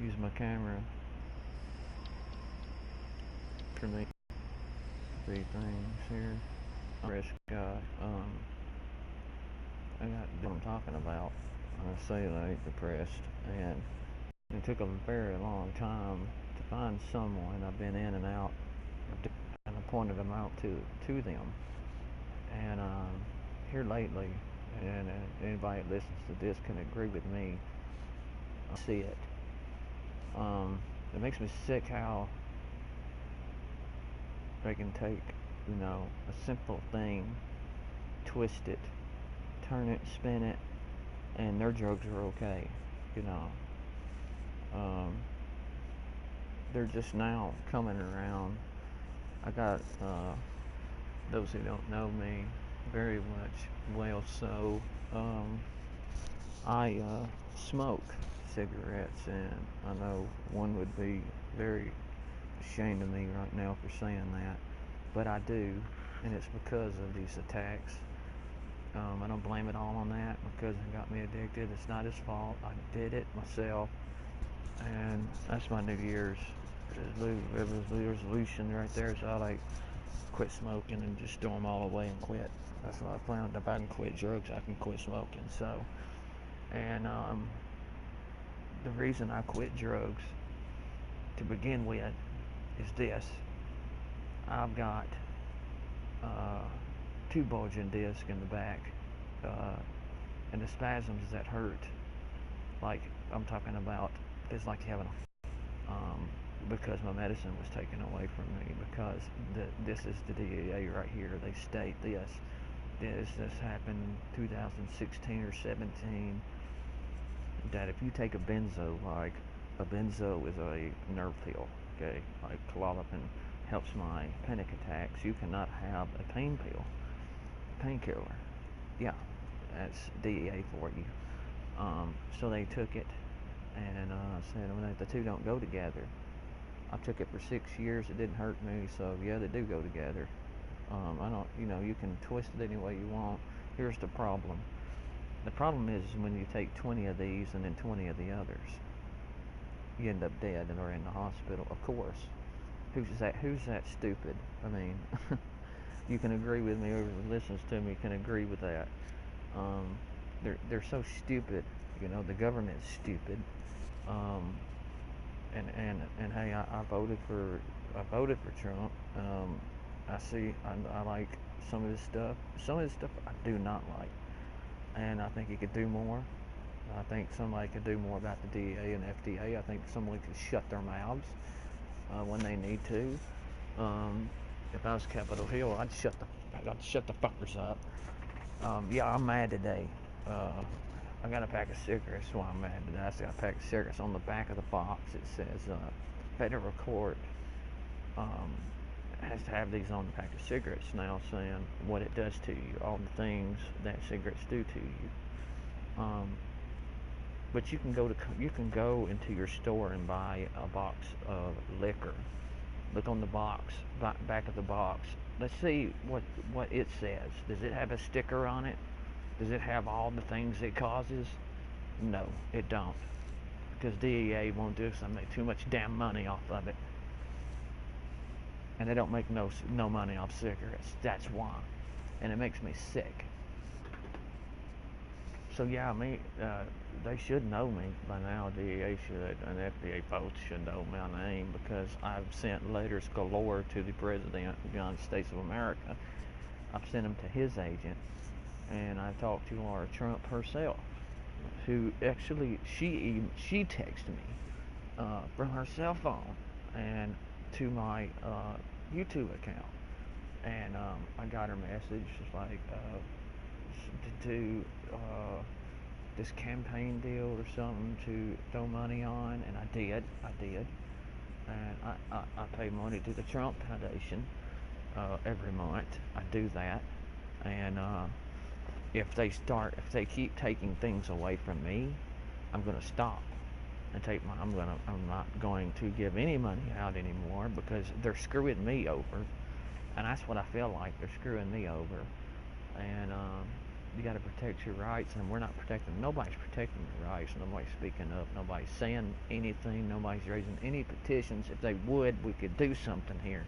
use my camera for me. Three things here. Prescott. I got what I'm talking about. I cellulite, depressed, and it took a very long time to find someone. I've been in and out, and I pointed them out to them. And here lately, and anybody that listens to this can agree with me. I see it. It makes me sick how they can take, a simple thing, twist it, turn it, spin it, and their drugs are okay. You know, um, they're just now coming around. I got those who don't know me very much well. So I smoke cigarettes, and I know one would be very ashamed of me right now for saying that, but I do, and it's because of these attacks. I don't blame it all on that because it got me addicted. It's not his fault. I did it myself, and that's my New Year's resolution right there. So I like quit smoking and just throw them all away and quit. That's what I plan. If I can quit drugs, I can quit smoking. So, and the reason I quit drugs to begin with is this: I've got two bulging discs in the back, and the spasms that hurt, like I'm talking about, it's like having because my medicine was taken away from me, because this is the DEA right here. They state this happened in 2016 or 17, that if you take a benzo, like a benzo is a nerve pill, okay, like Klonopin helps my panic attacks, you cannot have a painkiller. Yeah, that's DEA for you. So they took it and said, well, the two don't go together. I took it for 6 years. It didn't hurt me, so yeah, they do go together. I don't, you can twist it any way you want. Here's the problem. The problem is when you take 20 of these and then 20 of the others, you end up dead or in the hospital. Of course. Who's that stupid? I mean, you can agree with me, whoever listens to me can agree with that. Um, they're so stupid. The government's stupid. Um, and hey, I voted for Trump. I like some of his stuff. Some of his stuff I do not like, and I think he could do more. I think somebody could do more about the DEA and FDA. I think someone could shut their mouths when they need to. If I was Capitol Hill, I'd shut the fuckers up. Yeah, I'm mad today. I got a pack of cigarettes, so I'm mad today. I got a pack of cigarettes. On the back of the box, it says federal court um, has to have these on the pack of cigarettes now, saying what it does to you, all the things that cigarettes do to you. But you can go into your store and buy a box of liquor. Look on the box, back of the box. Let's see what it says. Does it have a sticker on it? Does it have all the things it causes? No, it don't. Because DEA won't do it because they make too much damn money off of it. And they don't make no money off cigarettes. That's why. And it makes me sick. So yeah, they should know me by now. DEA should, and FDA both should know my name, because I've sent letters galore to the President of the United States of America. I've sent them to his agent, and I talked to Laura Trump herself, who actually she texted me from her cell phone and to my YouTube account, and I got her message. It's like to do this campaign deal or something to throw money on, and I did, and I pay money to the Trump Foundation every month. I do that, and if they keep taking things away from me, I'm gonna stop and I'm not going to give any money out anymore, because they're screwing me over, and that's what I feel like. They're screwing me over, and you got to protect your rights, and we're not protecting. Nobody's protecting your rights. Nobody's speaking up. Nobody's saying anything. Nobody's raising any petitions. If they would, we could do something here.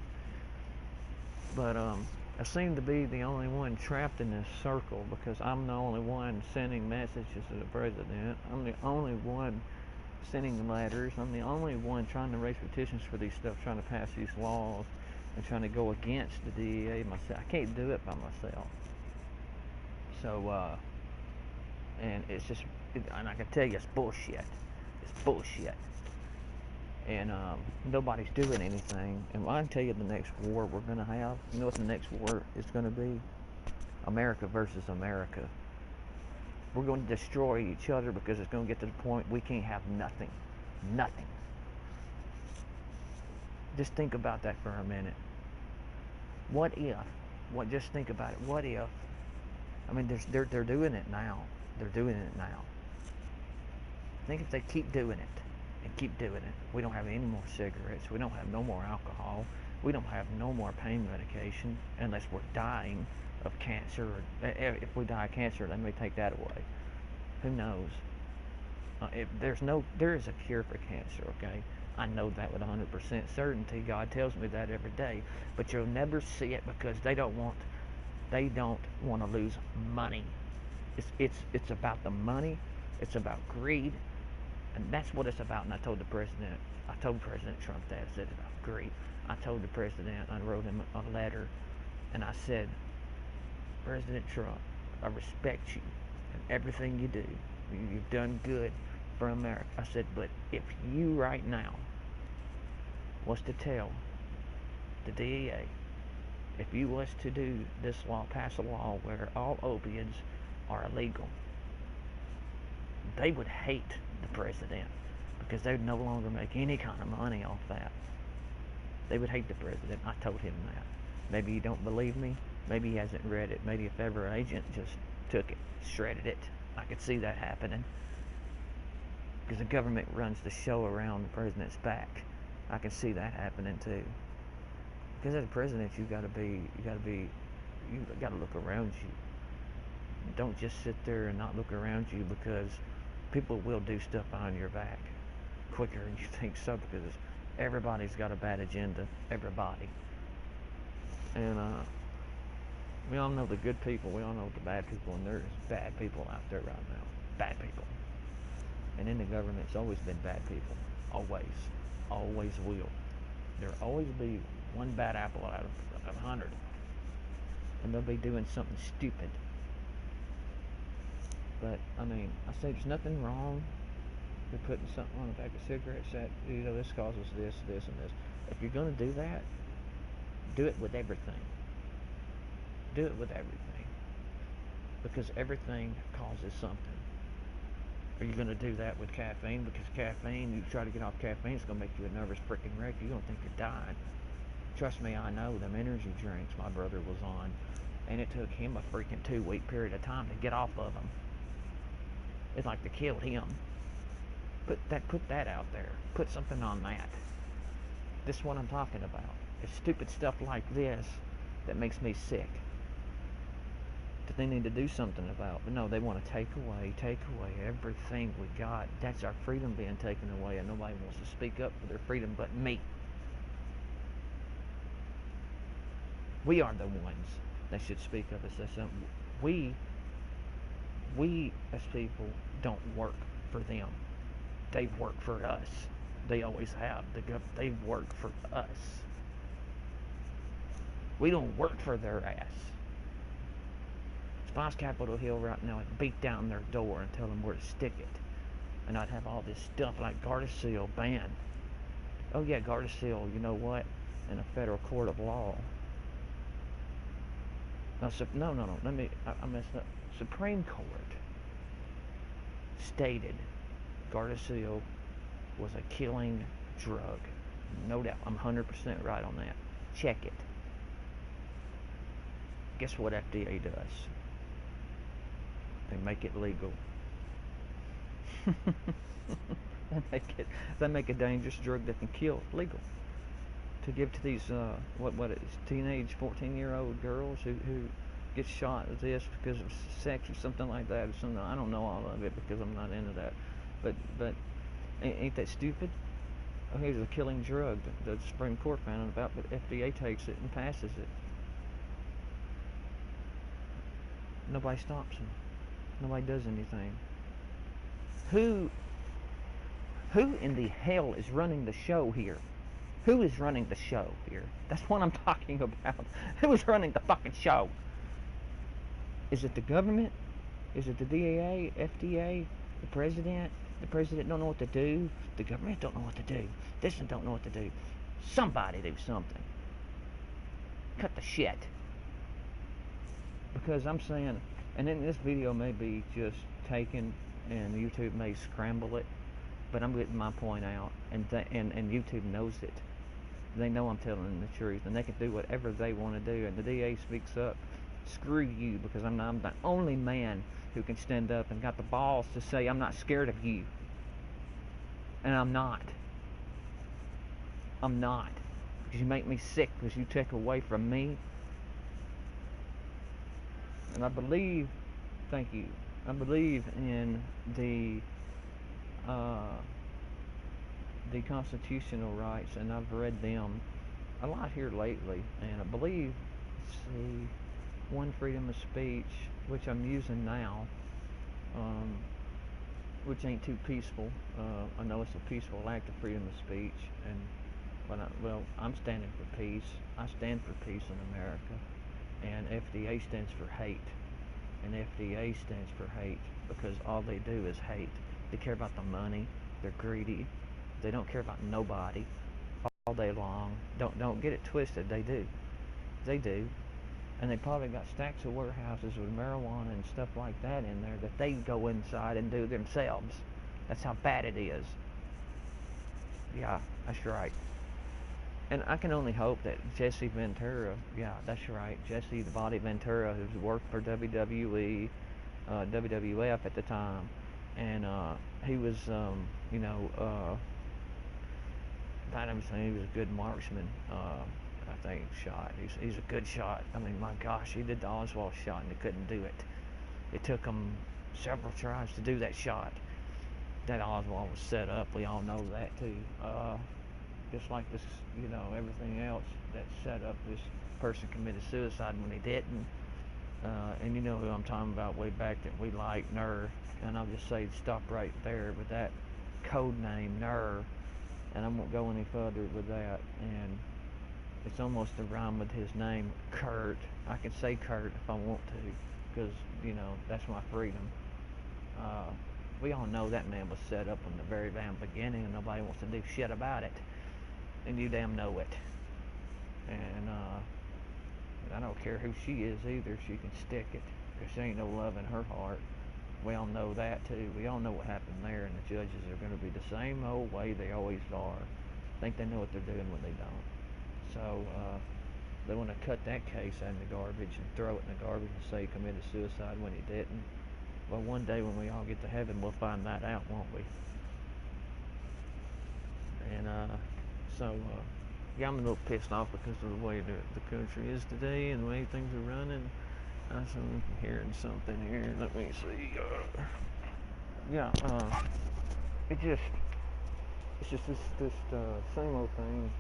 But I seem to be the only one trapped in this circle because I'm the only one sending messages to the president. I'm the only one sending letters. I'm the only one trying to raise petitions for these stuff, trying to pass these laws, and trying to go against the DEA myself. I can't do it by myself. So, and it's just, and I can tell you it's bullshit. It's bullshit. And nobody's doing anything. And I can tell you the next war we're going to have, you know what the next war is going to be? America versus America. We're going to destroy each other because it's going to get to the point we can't have nothing. Nothing. Just think about that for a minute. What if? Just think about it. What if? I mean, they're doing it now. They're doing it now. Think if they keep doing it and keep doing it. We don't have any more cigarettes. We don't have no more alcohol. We don't have no more pain medication unless we're dying of cancer. Or if we die of cancer, they may take that away. Who knows? There is a cure for cancer. Okay, I know that with 100% certainty. God tells me that every day. But you'll never see it because they don't want to lose money. It's about the money. It's about greed, and that's what it's about. And I told President Trump that. I said it's about greed. I told the president. I wrote him a letter, and I said, President Trump, I respect you and everything you do. You've done good for America. I said, but if you right now was to tell the DEA, if you was to do this law, pass a law where all opiates are illegal, they would hate the president because they would no longer make any kind of money off that. They would hate the president. I told him that. Maybe you don't believe me. Maybe he hasn't read it. Maybe a federal agent just took it, shredded it. I could see that happening because the government runs the show around the president's back. I can see that happening too. Because as a president, you got to look around you. Don't just sit there and not look around you because people will do stuff behind your back quicker than you think so because everybody's got a bad agenda. Everybody. And we all know the good people. We all know the bad people. And there's bad people out there right now. Bad people. And in the government, it's always been bad people. Always. Always will. There'll always be one bad apple out of 100. And they'll be doing something stupid. But, I mean, I say there's nothing wrong with putting something on the back of cigarettes that, this causes this, this, and this. If you're going to do that, do it with everything. Do it with everything. Because everything causes something. Are you going to do that with caffeine? Because caffeine, you try to get off caffeine, it's going to make you a nervous freaking wreck. You're going to think you're dying. Trust me, I know. Them energy drinks my brother was on. And it took him a freaking 2-week period of time to get off of them. It's like they killed him. Put that out there. Put something on that. This is what I'm talking about. It's stupid stuff like this that makes me sick. That they need to do something about. But no, they want to take away everything we got. That's our freedom being taken away, and nobody wants to speak up for their freedom but me. We are the ones that should speak up and say something. We as people don't work for them. They work for us. They always have. They work for us. We don't work for their ass. If I was Capitol Hill right now, I'd beat down their door and tell them where to stick it. And I'd have all this stuff like Gardasil banned. Oh yeah, Gardasil, you know what? In a federal court of law. No, I messed up. Supreme Court stated Gardasil was a killing drug. No doubt. I'm 100% right on that. Check it. Guess what FDA does? They make it legal. They make a dangerous drug that can kill legal. To give to these teenage 14-year-old girls who gets shot as this because of sex or something like that or something. I don't know all of it because I'm not into that. But ain't that stupid? Oh, here's a killing drug that the Supreme Court found out about, but FDA takes it and passes it. Nobody stops them. Nobody does anything. Who in the hell is running the show here? Who is running the show here? That's what I'm talking about. Who is running the fucking show? Is it the government? Is it the DEA, FDA, the president? The president don't know what to do. The government don't know what to do. This one don't know what to do. Somebody do something. Cut the shit. Because I'm saying, and then this video may be just taken and YouTube may scramble it, but I'm getting my point out, and YouTube knows it. They know I'm telling the truth, and they can do whatever they want to do. And the DA speaks up. Screw you, because I'm the only man who can stand up and got the balls to say I'm not scared of you. And I'm not. I'm not. Because you make me sick, because you take away from me. And I believe, thank you, I believe in the constitutional rights, and I've read them a lot here lately, and I believe, let's see, one, freedom of speech, which I'm using now, which ain't too peaceful. I know it's a peaceful act of freedom of speech, and I'm standing for peace. I stand for peace in America, and FDA stands for hate, and FDA stands for hate because all they do is hate. They care about the money. They're greedy. They don't care about nobody all day long. Don't get it twisted. They do. They do. And they probably got stacks of warehouses with marijuana and stuff like that in there that they go inside and do themselves. That's how bad it is. Yeah, that's right. And I can only hope that Jesse Ventura, yeah, that's right, Jesse the Body Ventura, who's worked for WWE, WWF at the time, and he was, not I'm saying he was a good marksman. I think shot. He's a good shot. I mean, my gosh, he did the Oswald shot and they couldn't do it. It took them several tries to do that shot. That Oswald was set up. We all know that too. Just like this, everything else that set up, this person committed suicide when he didn't. And you know who I'm talking about, way back that we like, Ner. And I'll just say stop right there with that code name, Ner. And I won't go any further with that. And it's almost a rhyme with his name, Kurt. I can say Kurt if I want to, because, that's my freedom. We all know that man was set up from the very damn beginning, and nobody wants to do shit about it. And you damn know it. And I don't care who she is either. She can stick it, because there ain't no love in her heart. We all know that too. We all know what happened there, and the judges are going to be the same old way they always are. Think they know what they're doing when they don't. So they want to cut that case out in the garbage and throw it in the garbage and say he committed suicide when he didn't. Well, one day when we all get to heaven, we'll find that out, won't we? And yeah, I'm a little pissed off because of the way the country is today and the way things are running. I'm hearing something here. Let me see. It's just this same old thing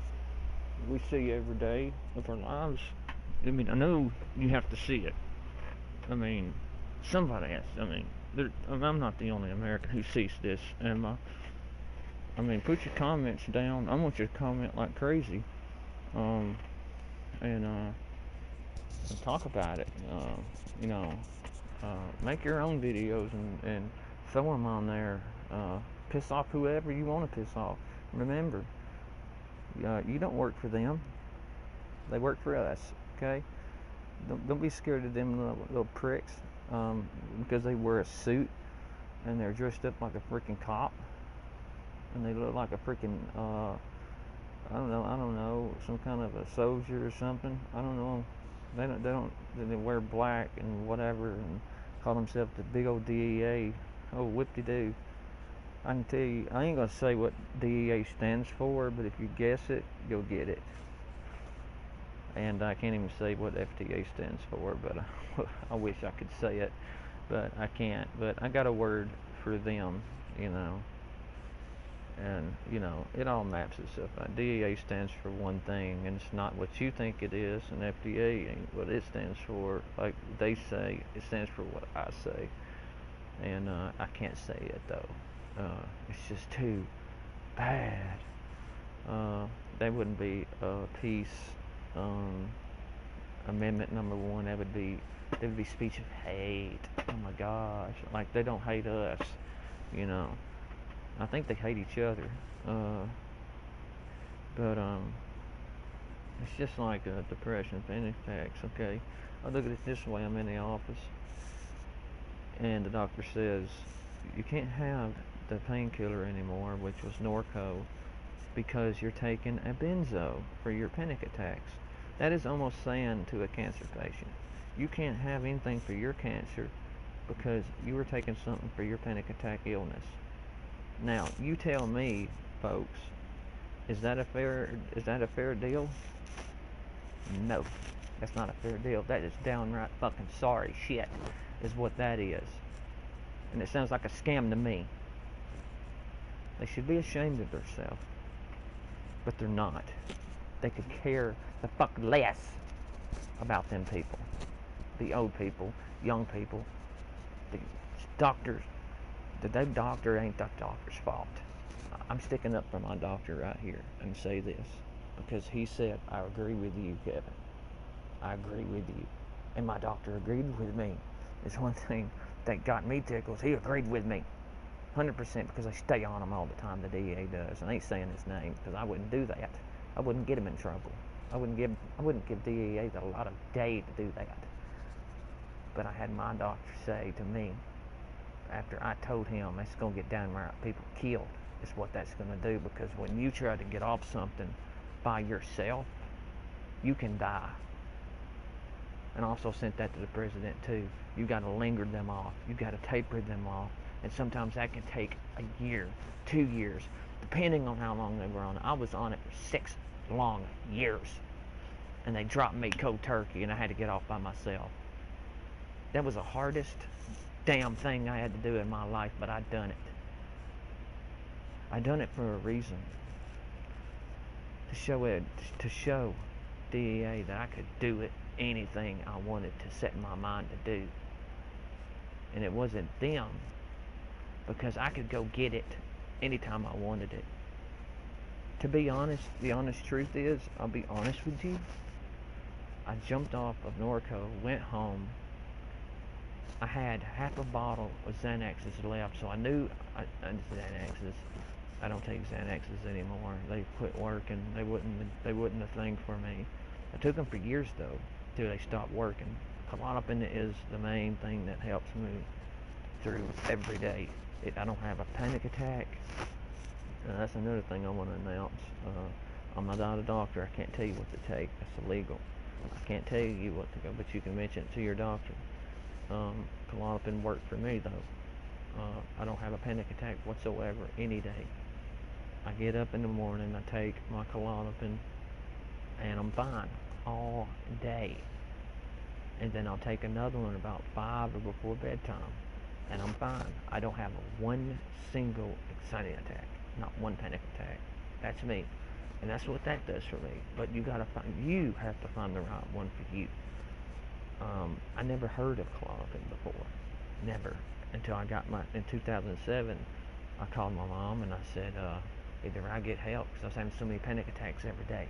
we see every day of our lives. I mean, I know you have to see it. I mean, somebody has. I mean, I'm not the only American who sees this. And I mean, put your comments down. I want you to comment like crazy, and talk about it. Make your own videos and throw them on there. Piss off whoever you want to piss off. Remember, you don't work for them. They work for us. Okay? Don't be scared of them little pricks because they wear a suit and they're dressed up like a freaking cop and they look like a freaking I don't know, some kind of a soldier or something. I don't know. They wear black and whatever and call themselves the big old DEA. Oh, whoop-de-doo. I can tell you, I ain't gonna say what DEA stands for, but if you guess it, you'll get it. and I can't even say what FDA stands for, but I wish I could say it, but I can't. But I got a word for them, you know, and you know, it all maps itself out. DEA stands for one thing, and it's not what you think it is, and FDA ain't what it stands for. Like they say, it stands for what I say, and I can't say it though. It's just too bad. That wouldn't be peace. Um, Amendment number one. That would be speech of hate. Oh my gosh! Like they don't hate us, you know. I think they hate each other. But it's just like a depression, panic attacks. Okay, I look at it this way: I'm in the office, and the doctor says you can't have the painkiller anymore, which was Norco, because you're taking a benzo for your panic attacks. That is almost saying to a cancer patient, you can't have anything for your cancer because you were taking something for your panic attack illness. Now, you tell me, folks, is that a fair deal? No, that's not a fair deal. That is downright fucking sorry shit, is what that is. And it sounds like a scam to me. They should be ashamed of themselves, but they're not. They could care the fuck less about them people, the old people, young people, the doctors. The doctor ain't the doctor's fault. I'm sticking up for my doctor right here and say this because he said, I agree with you, Kevin. I agree with you. And my doctor agreed with me. There's one thing that got me tickled. He agreed with me 100% because I stay on him all the time, the DEA does. And I ain't saying his name because I wouldn't do that. I wouldn't get him in trouble. I wouldn't give DEA a lot of day to do that. But I had my doctor say to me, after I told him it's going to get downright people killed, is what that's going to do, because when you try to get off something by yourself, you can die. And I also sent that to the president too. You got to linger them off. You got to taper them off. And sometimes that can take a year, 2 years, depending on how long they were on it. I was on it for 6 long years. And they dropped me cold turkey and I had to get off by myself. That was the hardest damn thing I had to do in my life, but I done it. I done it for a reason. To show DEA that I could do it, anything I wanted to set my mind to do. And it wasn't them, because I could go get it anytime I wanted it. To be honest, the honest truth is, I'll be honest with you, I jumped off of Norco, went home. I had half a bottle of Xanaxes left, so I knew Xanaxes. I don't take Xanaxes anymore. They quit working. They wasn't a thing for me. I took them for years though, till they stopped working. Klonopin is the main thing that helps me through every day. I don't have a panic attack. That's another thing I want to announce. I'm not a doctor. I can't tell you what to take. That's illegal. I can't tell you what to go, but you can mention it to your doctor. Klonopin worked for me though. I don't have a panic attack whatsoever any day. I get up in the morning, I take my Klonopin, and I'm fine all day. And then I'll take another one about 5 or before bedtime, and I'm fine. I don't have one single anxiety attack, not one panic attack. That's me, and that's what that does for me. But you have to find the right one for you. I never heard of Klonopin before, never, until I got in 2007. I called my mom and I said, either I get help, because I was having so many panic attacks every day.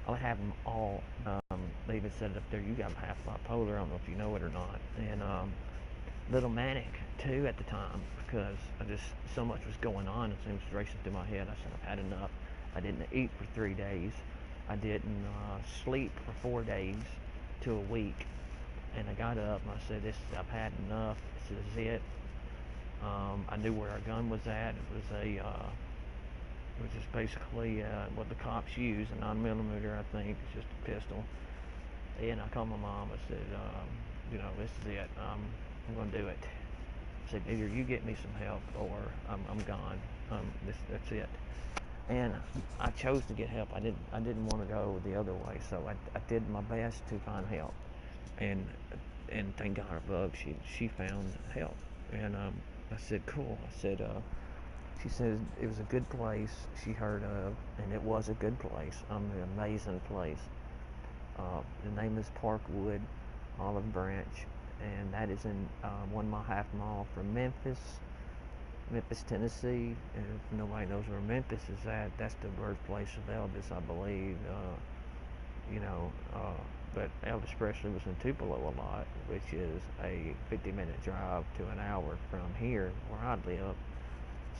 I would have them all. They even said it up there, you got half bipolar. I don't know if you know it or not. And little manic too at the time, because so much was going on. It seems racing through my head. I said, I've had enough. I didn't eat for 3 days. I didn't sleep for 4 days to a week. And I got up and I said, I've had enough. This is it. I knew where our gun was at. It was just basically what the cops use, a 9mm, I think. It's just a pistol. And I called my mom. I said, this is it. I'm going to do it. I said, either you get me some help or I'm gone. That's it. And I chose to get help. I didn't want to go the other way, so I did my best to find help. And and thank God above, she found help. And I said, cool. I said, she said it was a good place she heard of, and it was a good place. An amazing place. The name is Parkwood Olive Branch, and that is in 1.5 mile from Memphis, Tennessee. And if nobody knows where Memphis is at, that's the birthplace of Elvis, I believe. You know, but Elvis Presley was in Tupelo a lot, which is a 50-minute drive to an hour from here where I live.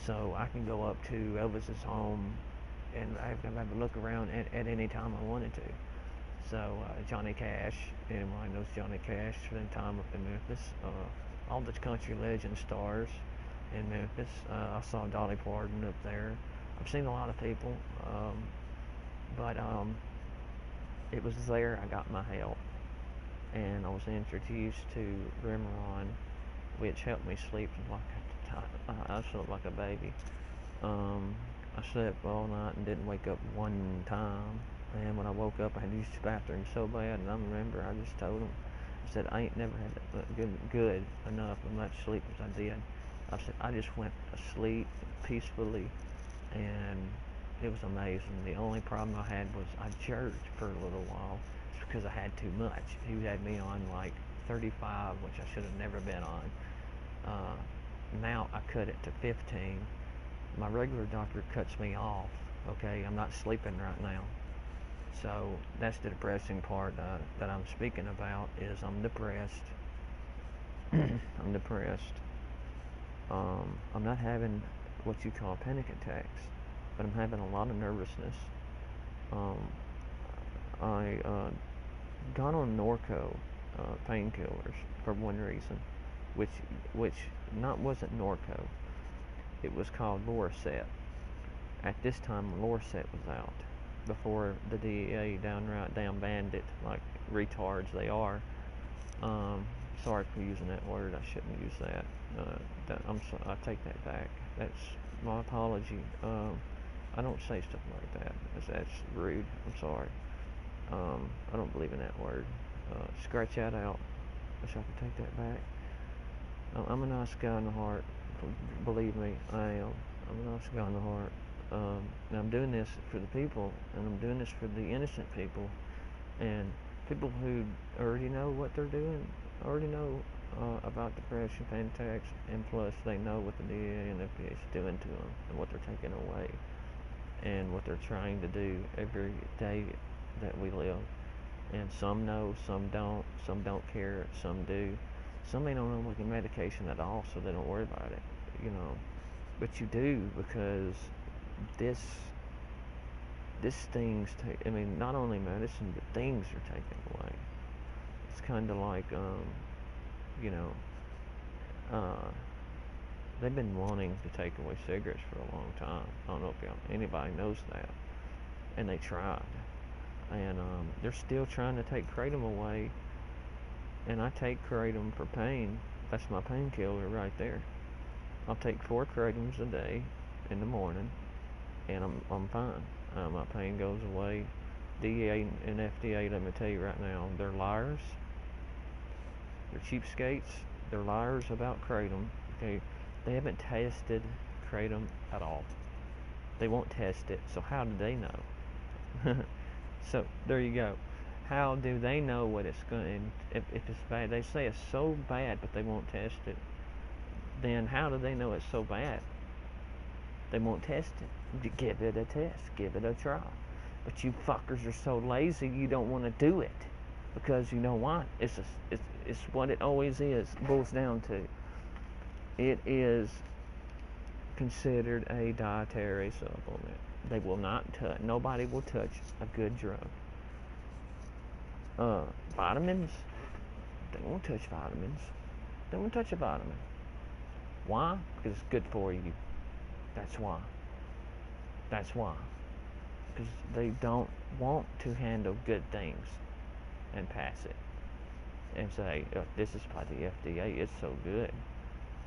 So I can go up to Elvis's home, and I can have a look around at any time I wanted to. So Johnny Cash, anyone knows Johnny Cash, spent time up in Memphis. All the country legend stars in Memphis. I saw Dolly Parton up there. I've seen a lot of people, but it was there I got my help, and I was introduced to Remeron, which helped me sleep like I slept like a baby. Um, I slept all night and didn't wake up one time. And when I woke up, I had to use the bathroom so bad. And I remember I just told him, I said, I ain't never had good enough of much sleep as I did. I said, I just went asleep peacefully, and it was amazing. The only problem I had was I jerked for a little while. It's because I had too much. He had me on like 35, which I should have never been on. Now I cut it to 15. My regular doctor cuts me off. Okay, I'm not sleeping right now. So that's the depressing part that I'm speaking about. Is I'm depressed. I'm depressed. I'm not having what you call panic attacks, but I'm having a lot of nervousness. Um, I got on Norco painkillers for one reason, which not wasn't Norco. It was called Lorcet. At this time, Lorcet was out before the DEA downright damn banned it like retards they are. Um, Sorry for using that word. I shouldn't use that. I take that back. That's my apology. I don't say stuff like that. That's rude. I'm sorry. I don't believe in that word. Scratch that out. Wish I could take that back. I'm a nice guy in the heart. Believe me, I am. I'm a nice guy in the heart. And I'm doing this for the people, and I'm doing this for the innocent people, and people who already know what they're doing, already know about depression, panic attacks, and plus they know what the DEA and FDA is doing to them, and what they're taking away, and what they're trying to do every day that we live. And some know, some don't care, some do. Some may not know like medication at all, so they don't worry about it, you know. But you do, because this things take. I mean, not only medicine, but things are taken away. It's kind of like, you know, uh, they've been wanting to take away cigarettes for a long time. I don't know if anybody knows that, and they tried, and they're still trying to take kratom away. And I take kratom for pain. That's my painkiller right there. I'll take 4 kratoms a day in the morning, and I'm fine. My pain goes away. DEA and FDA, let me tell you right now, they're liars. They're cheapskates. They're liars about kratom. Okay, they haven't tested kratom at all. They won't test it. So how do they know? So there you go. How do they know what it's going? If it's bad, they say it's so bad, but they won't test it. Then how do they know it's so bad? They won't test it. Give it a test. Give it a try. But you fuckers are so lazy, you don't want to do it, because you know what? It's what it always is. Boils down to. It is considered a dietary supplement. They will not touch. Nobody will touch a good drug. Vitamins. They won't touch vitamins. They won't touch a vitamin. Why? Because it's good for you. That's why. That's why. Because they don't want to handle good things and pass it and say, oh, this is by the FDA, it's so good.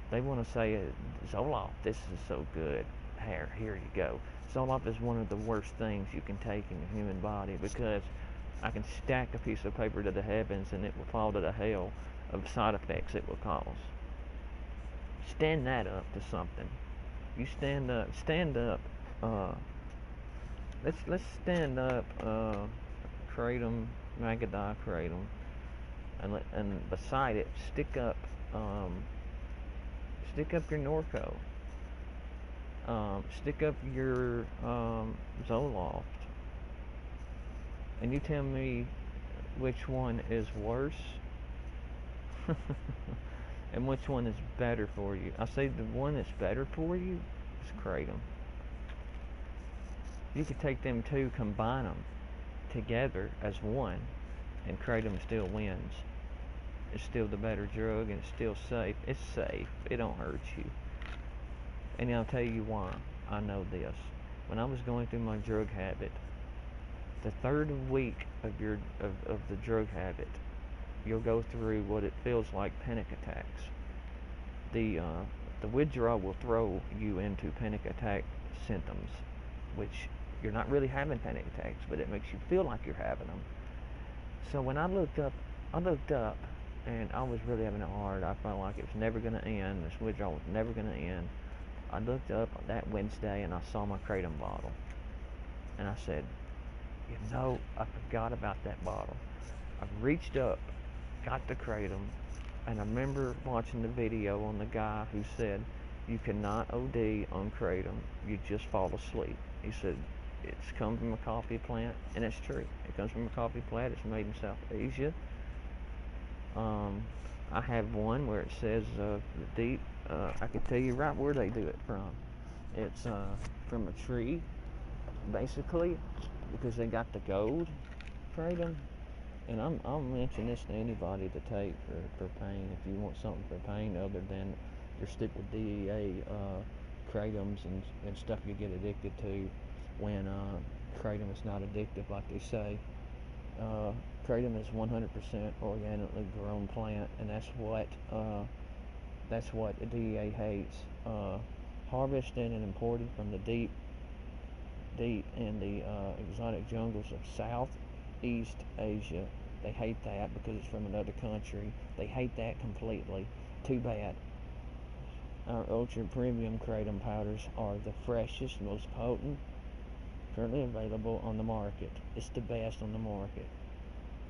They want to say, Zoloft, this is so good. Here you go. Zoloft is one of the worst things you can take in the human body because I can stack a piece of paper to the heavens and it will fall to the hell of side effects it will cause. Stand that up to something. You stand up. Stand up. Uh, let's stand up. Kratom, Magadan Kratom, and beside it, stick up your Norco. Stick up your Zoloft, and you tell me which one is worse and which one is better for you. I say the one that's better for you is Kratom. You could take them two, combine them together as one, and Kratom still wins. It's still the better drug, and it's still safe. It's safe. It don't hurt you. And I'll tell you why. I know this. When I was going through my drug habit, the third week of the drug habit, you'll go through what it feels like panic attacks. The withdrawal will throw you into panic attack symptoms, which you're not really having panic attacks, but it makes you feel like you're having them. So when I looked up, and I was really having it hard. I felt like it was never going to end. This withdrawal was never going to end. I looked up that Wednesday and I saw my Kratom bottle. And I said, I forgot about that bottle. I reached up, got the Kratom, and I remember watching the video on the guy who said, you cannot OD on Kratom, you just fall asleep. He said, it's come from a coffee plant, and it's true. It comes from a coffee plant. It's made in South Asia. I have one where it says I can tell you right where they do it from. It's from a tree, basically, because they got the gold Kratom. And I'll mention this to anybody to take for pain. If you want something for pain other than your stick with DEA Kratoms and stuff you get addicted to when Kratom is not addictive like they say. Kratom is 100% organically grown plant, and that's what the DEA hates. Harvested and imported from the deep and the exotic jungles of Southeast Asia. They hate that because it's from another country. They hate that completely. Too bad. Our ultra premium Kratom powders are the freshest, most potent, currently available on the market. It's the best on the market.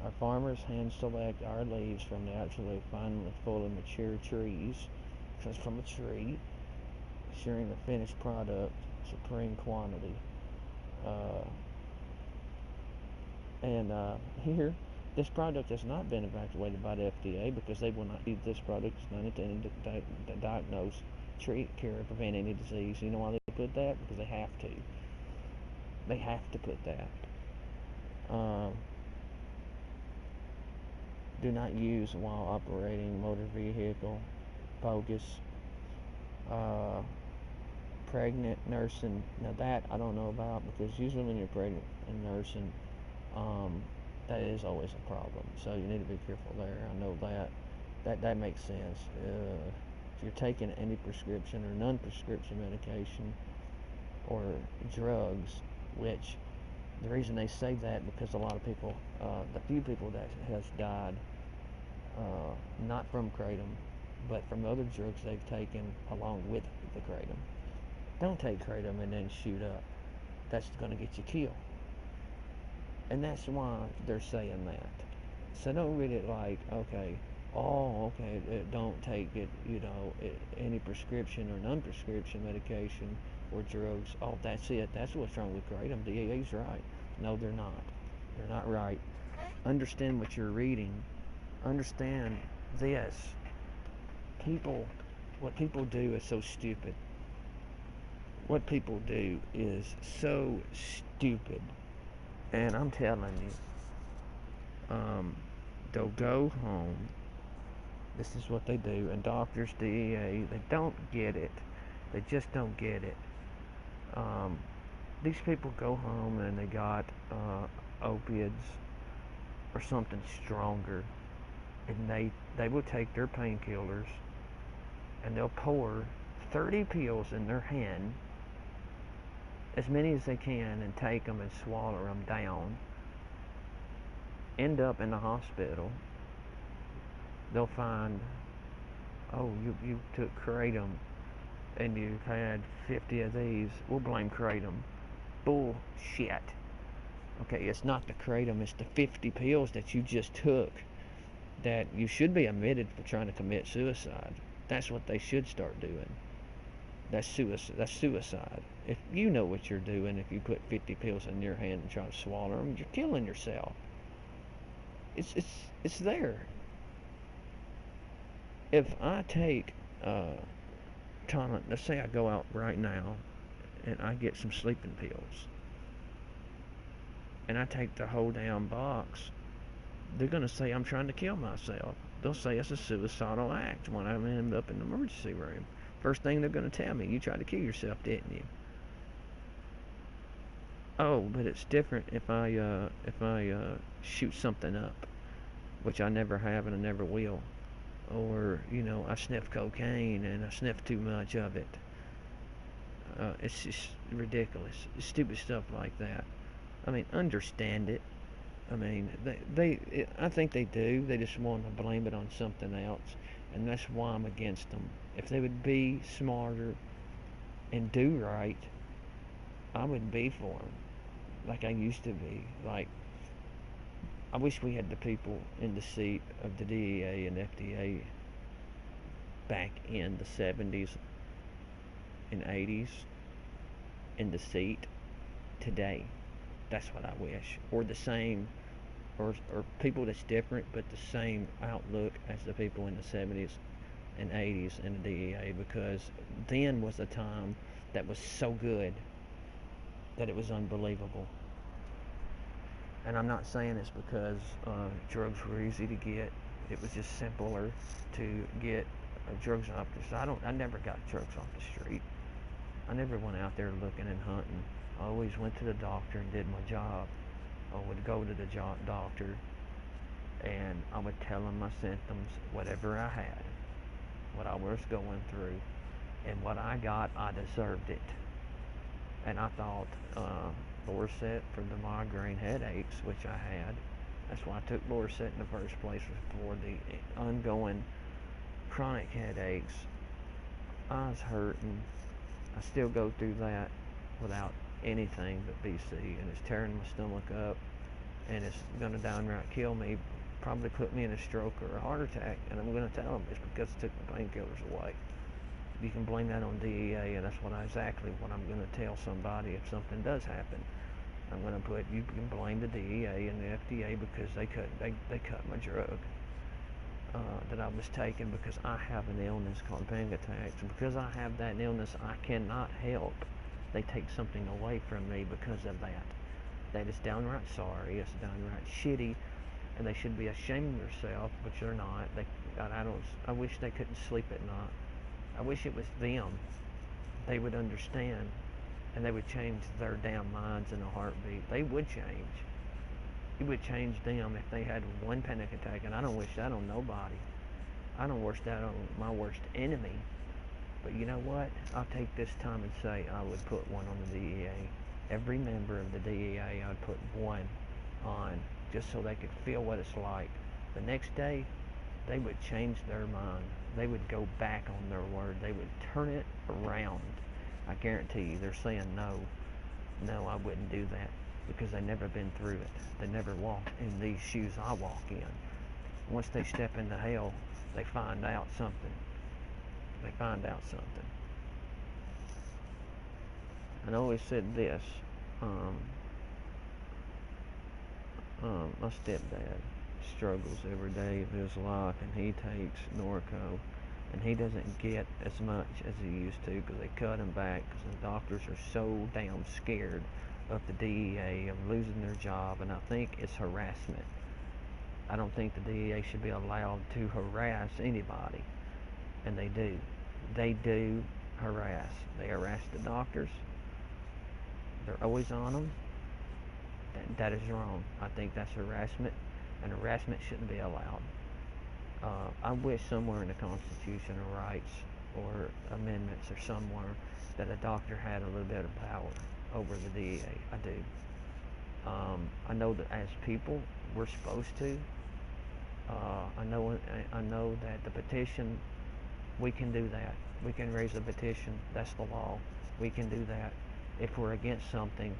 Our farmers hand select our leaves from the absolute finely fully mature trees, because from a tree, ensuring the finished product, supreme quantity. Here, this product has not been evaluated by the FDA because they will not use this product. It's not intended to diagnose, treat, cure, or prevent any disease. You know why they put that? Because they have to. They have to put that. Do not use while operating motor vehicle. Bogus. Pregnant, nursing. Now that I don't know about, because usually when you're pregnant and nursing, that is always a problem. So you need to be careful there. I know that makes sense. If you're taking any prescription or non-prescription medication or drugs, which the reason they say that because a lot of people, the few people that has died, not from Kratom, but from other drugs they've taken along with the Kratom. Don't take Kratom and then shoot up. That's going to get you killed. And that's why they're saying that. So don't read it like, okay, don't take it, any prescription or non-prescription medication or drugs. Oh, that's it. That's what's wrong with Kratom. DEA's right. No, they're not. They're not right. Understand what you're reading. Understand this. What people do is so stupid. What people do is so stupid. And I'm telling you, they'll go home. This is what they do. And doctors, DEA, they don't get it. They just don't get it. These people go home and they got opiates or something stronger, and they will take their painkillers and they'll pour 30 pills in their hand as many as they can and take them and swallow them down, end up in the hospital. They'll find, oh, you took kratom and you've had 50 of these. We'll blame kratom. Bullshit. Okay, it's not the kratom, it's the 50 pills that you just took that you should be admitted for trying to commit suicide. That's what they should start doing. That's suicide. That's suicide. If you know what you're doing, if you put 50 pills in your hand and try to swallow them, you're killing yourself. It's there. If I take Tylenol, let's say I go out right now and I get some sleeping pills, and I take the whole damn box, they're gonna say I'm trying to kill myself. They'll say it's a suicidal act when I end up in the emergency room. First thing they're gonna tell me, you tried to kill yourself, didn't you? Oh, but it's different if I shoot something up, which I never have and I never will. Or, I sniff cocaine and I sniff too much of it. It's just ridiculous. Stupid stuff like that. I mean, understand it. I mean, I think they do. They just want to blame it on something else, and that's why I'm against them. If they would be smarter and do right, I would be for them, like I used to be. Like, I wish we had the people in the seat of the DEA and FDA back in the 70s and 80s in the seat today. That's what I wish. Or the same, or people that's different, but the same outlook as the people in the 70s and 80s in the DEA, because then was a time that was so good that it was unbelievable. And I'm not saying it's because drugs were easy to get. It was just simpler to get drugs off the. I never got drugs off the street. I never went out there looking and hunting. I always went to the doctor and did my job. I would go to the doctor and I would tell him my symptoms, whatever I had, what I was going through, and what I got, I deserved it. And I thought Lorset for the migraine headaches, which I had. That's why I took Lorset in the first place, was for the ongoing chronic headaches. I was hurting. I still go through that without anything but BC, and it's tearing my stomach up, and it's going to downright kill me, probably put me in a stroke or a heart attack, and I'm going to tell them it's because I took my painkillers away. You can blame that on DEA, and that's exactly what I'm going to tell somebody if something does happen. I'm going to put, you can blame the DEA and the FDA because they cut my drug that I was taking, because I have an illness called panic attacks, and because I have that illness, I cannot help. They take something away from me because of that. That is downright sorry. It's downright shitty, and they should be ashamed of themselves, but they're not. I wish they couldn't sleep at night. I wish it was them. They would understand, and they would change their damn minds in a heartbeat. They would change. It would change them if they had one panic attack, and I don't wish that on nobody. I don't wish that on my worst enemy. But you know what? I'll take this time and say I would put one on the DEA. Every member of the DEA, I would put one on, just so they could feel what it's like. The next day, they would change their mind. They would go back on their word. They would turn it around. I guarantee you, they're saying no, I wouldn't do that, because they've never been through it. They never walked in these shoes I walk in. Once they step into hell, they find out something. And I always said this, my stepdad struggles every day of his life, and he takes Norco, and he doesn't get as much as he used to, because they cut him back, because the doctors are so damn scared of the DEA, of losing their job, and I think it's harassment. I don't think the DEA should be allowed to harass anybody, and they do. They do harass. They harass the doctors. They're always on them. That is wrong. I think that's harassment, and harassment shouldn't be allowed. I wish somewhere in the Constitution of Rights or amendments or somewhere that a doctor had a little bit of power over the DEA. I do. I know that as people, we're supposed to. I know that the petition, we can do that. We can raise a petition. That's the law. We can do that. If we're against something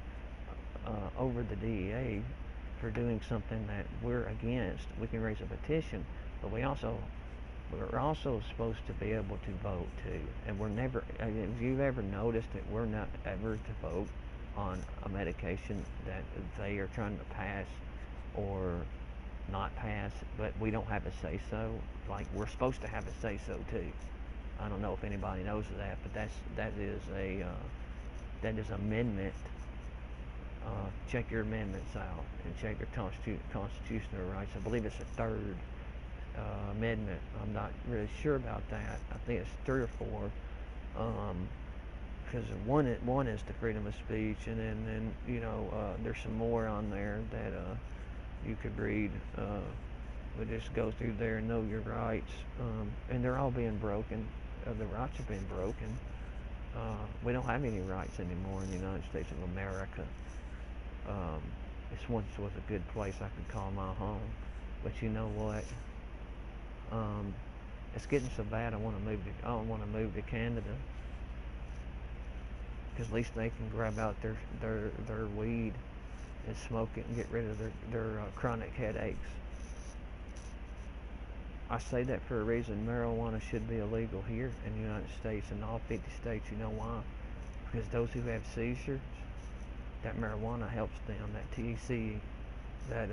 over the DEA for doing something that we're against, we can raise a petition. But we're also supposed to be able to vote too. And we're never. If you've ever noticed that we're not ever to vote on a medication that they are trying to pass or not pass, but we don't have a say so. Like, we're supposed to have a say so too. I don't know if anybody knows that, but that is amendment. Check your amendments out and check your constitutional rights. I believe it's a third amendment. I'm not really sure about that. I think it's 3 or 4. Because one is the freedom of speech, and then there's some more on there that you could read. But just go through there and know your rights, and they're all being broken. The rights are being broken. We don't have any rights anymore in the United States of America. This once was a good place I could call my home, but you know what? It's getting so bad. I want to move to Canada, because at least they can grab out their weed and smoke it and get rid of their chronic headaches. I say that for a reason. Marijuana should be illegal here in the United States, in all 50 states. You know why? Because those who have seizures, that marijuana helps them. That THC, that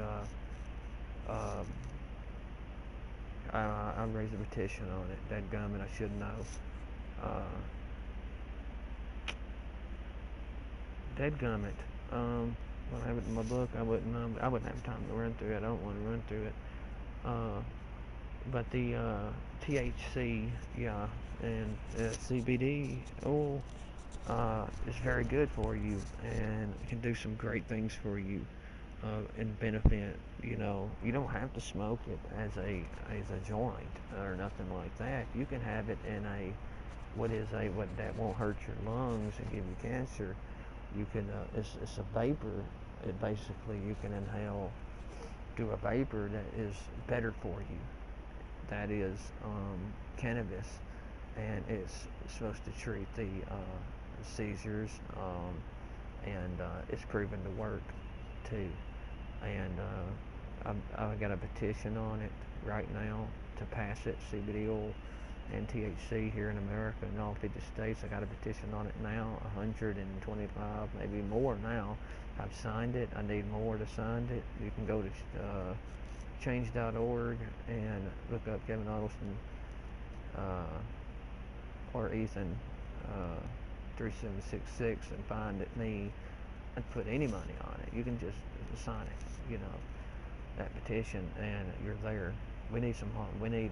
I raised a petition on it. That gum, and I should know. Dadgummit. When I have it in my book, I wouldn't have time to run through it. I don't want to run through it. But the THC, yeah, and CBD oil is very good for you, and it can do some great things for you and benefit. You don't have to smoke it as a joint or nothing like that. You can have it in what that won't hurt your lungs and give you cancer. You can it's a vapor. It basically, you can inhale through a vapor that is better for you. That is cannabis, and it's supposed to treat the seizures, and it's proven to work too. And I got a petition on it right now to pass it, CBD oil and THC here in America in all 50 states. I got a petition on it now, 125, maybe more now. I've signed it. I need more to sign it. You can go to change.org and look up Kevin Adelson or Ethan 3766 and find it, me, and put any money on it. You can just sign it, that petition, and you're there. We need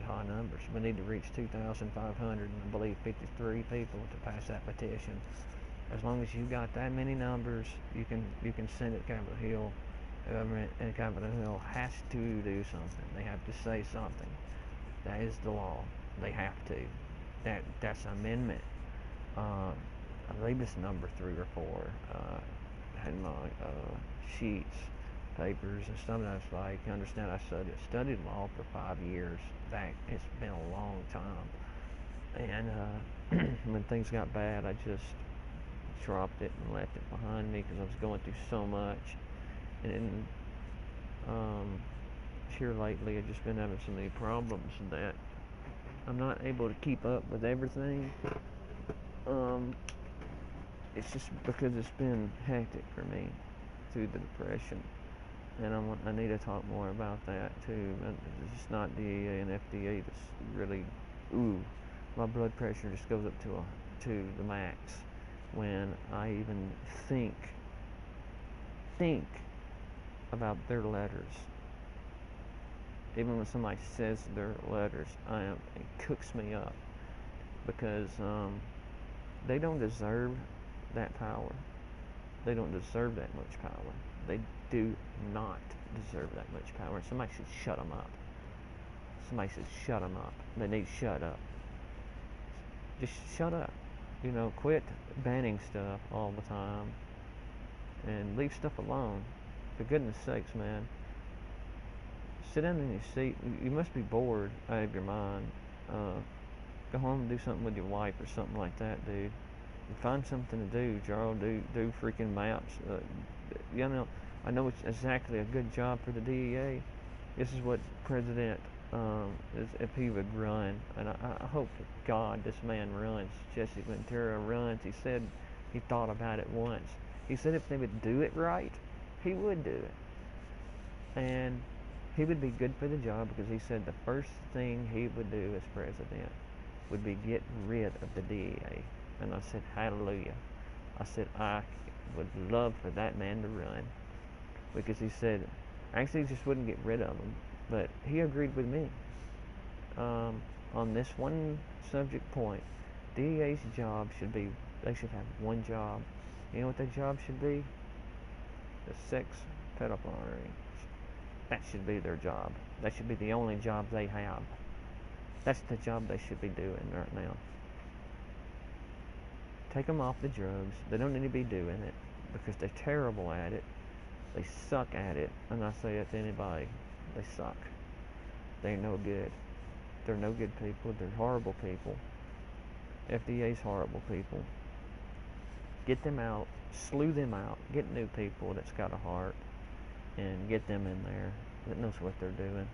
high numbers. We need to reach 2,500 and I believe 53 people to pass that petition. As long as you got that many numbers, you can send it to Capitol Hill. And Capitol Hill has to do something. They have to say something. That is the law. They have to. That's an amendment. I believe it's number 3 or 4. Had my sheets, papers, and stuff. I was like, understand, I studied law for 5 years. It's been a long time. And when things got bad, I just dropped it and left it behind me because I was going through so much. And here lately, I've just been having so many problems that I'm not able to keep up with everything. It's just because it's been hectic for me through the depression, and I need to talk more about that too. It's just not DEA and FDA that's really, my blood pressure just goes up to the max when I even think about their letters. Even when somebody says their letters, it cooks me up, because they don't deserve that power. They don't deserve that much power. They do not deserve that much power. And somebody should shut them up. Somebody should shut them up. They need to shut up. Just shut up. Quit banning stuff all the time. and leave stuff alone. For goodness sakes, man. Sit down in your seat. You must be bored out of your mind. Uh, Go home and do something with your wife or something like that, dude. And find something to do, Jarl. Do freaking maps. You know, I know it's exactly a good job for the DEA. This is what President if he would run, and I hope to God this man runs. Jesse Ventura runs. He said he thought about it once. He said if they would do it right, he would do it, and he would be good for the job because he said the first thing he would do as president would be get rid of the DEA. And I said, hallelujah. I said, I would love for that man to run because he said, actually, he just wouldn't get rid of them, but he agreed with me on this one subject point. DEA's job should be, they should have one job. You know what their job should be? The sex pedophile rings. That should be their job. That should be the only job they have. That's the job they should be doing right now. Take them off the drugs. They don't need to be doing it because they're terrible at it. They suck at it. And I say it to anybody. They suck. They're no good. They're no good people. They're horrible people. FDA's horrible people. Get them out. Slew them out. Get new people that's got a heart. And get them in there that knows what they're doing.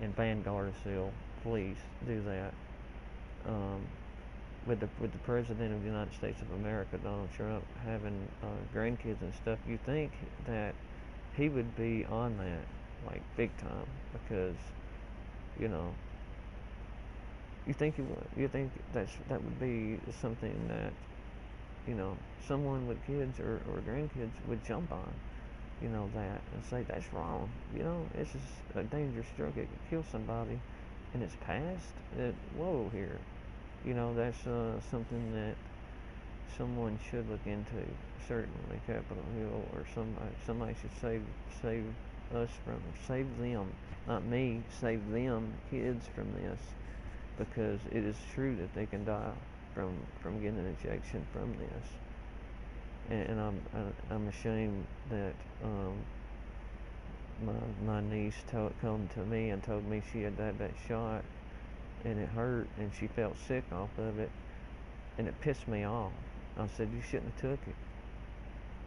And ban Gardasil. Please do that. With the President of the United States of America, Donald Trump, having grandkids and stuff, you think that he would be on that, like, big time, because, you know, you think he would. You think that would be something that, you know, someone with kids or grandkids would jump on, you know, that, and say that's wrong. You know, it's just a dangerous drug. It could kill somebody, and it's passed. Whoa, here. You know, that's something that someone should look into. Certainly, Capitol Hill or somebody should save us from, save them, not me, save them kids from this, because it is true that they can die from getting an injection from this. And I'm ashamed that my niece come to me and told me she had had that shot, and it hurt, and she felt sick off of it, and it pissed me off. I said, you shouldn't have took it.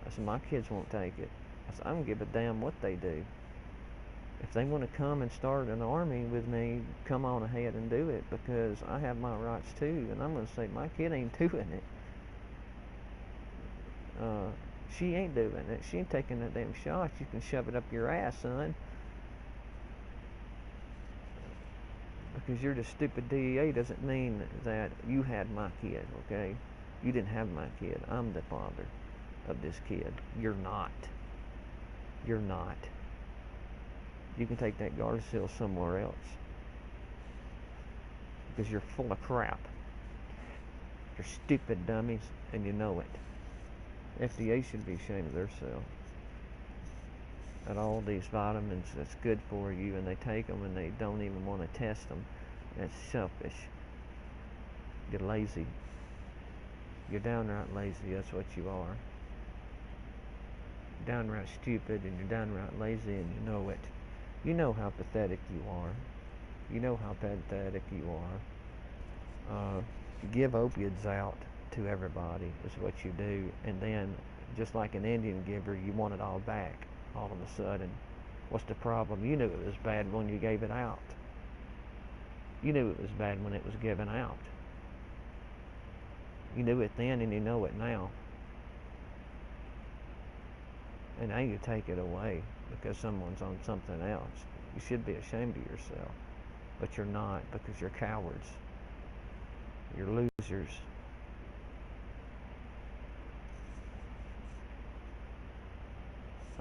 I said, my kids won't take it. I said, I don't give a damn what they do. If they want to come and start an army with me, come on ahead and do it, because I have my rights too, and I'm going to say my kid ain't doing it. She ain't doing it. She ain't taking that damn shot. You can shove it up your ass, son. Because you're the stupid DEA doesn't mean that you had my kid, okay? You didn't have my kid. I'm the father of this kid. You're not. You're not. You can take that Gardasil somewhere else. Because you're full of crap. You're stupid dummies, and you know it. FDA should be ashamed of themselves. At all these vitamins that's good for you, and they take them and they don't even want to test them. That's selfish. You're lazy. You're downright lazy. That's what you are. You're downright stupid, and you're downright lazy, and you know it. You know how pathetic you are. You know how pathetic you are. Give opiates out to everybody is what you do, and then, just like an Indian giver, you want it all back all of a sudden. What's the problem? You knew it was bad when you gave it out. You knew it was bad when it was given out. You knew it then, and you know it now. And now you take it away because someone's on something else. You should be ashamed of yourself. But you're not, because you're cowards. You're losers.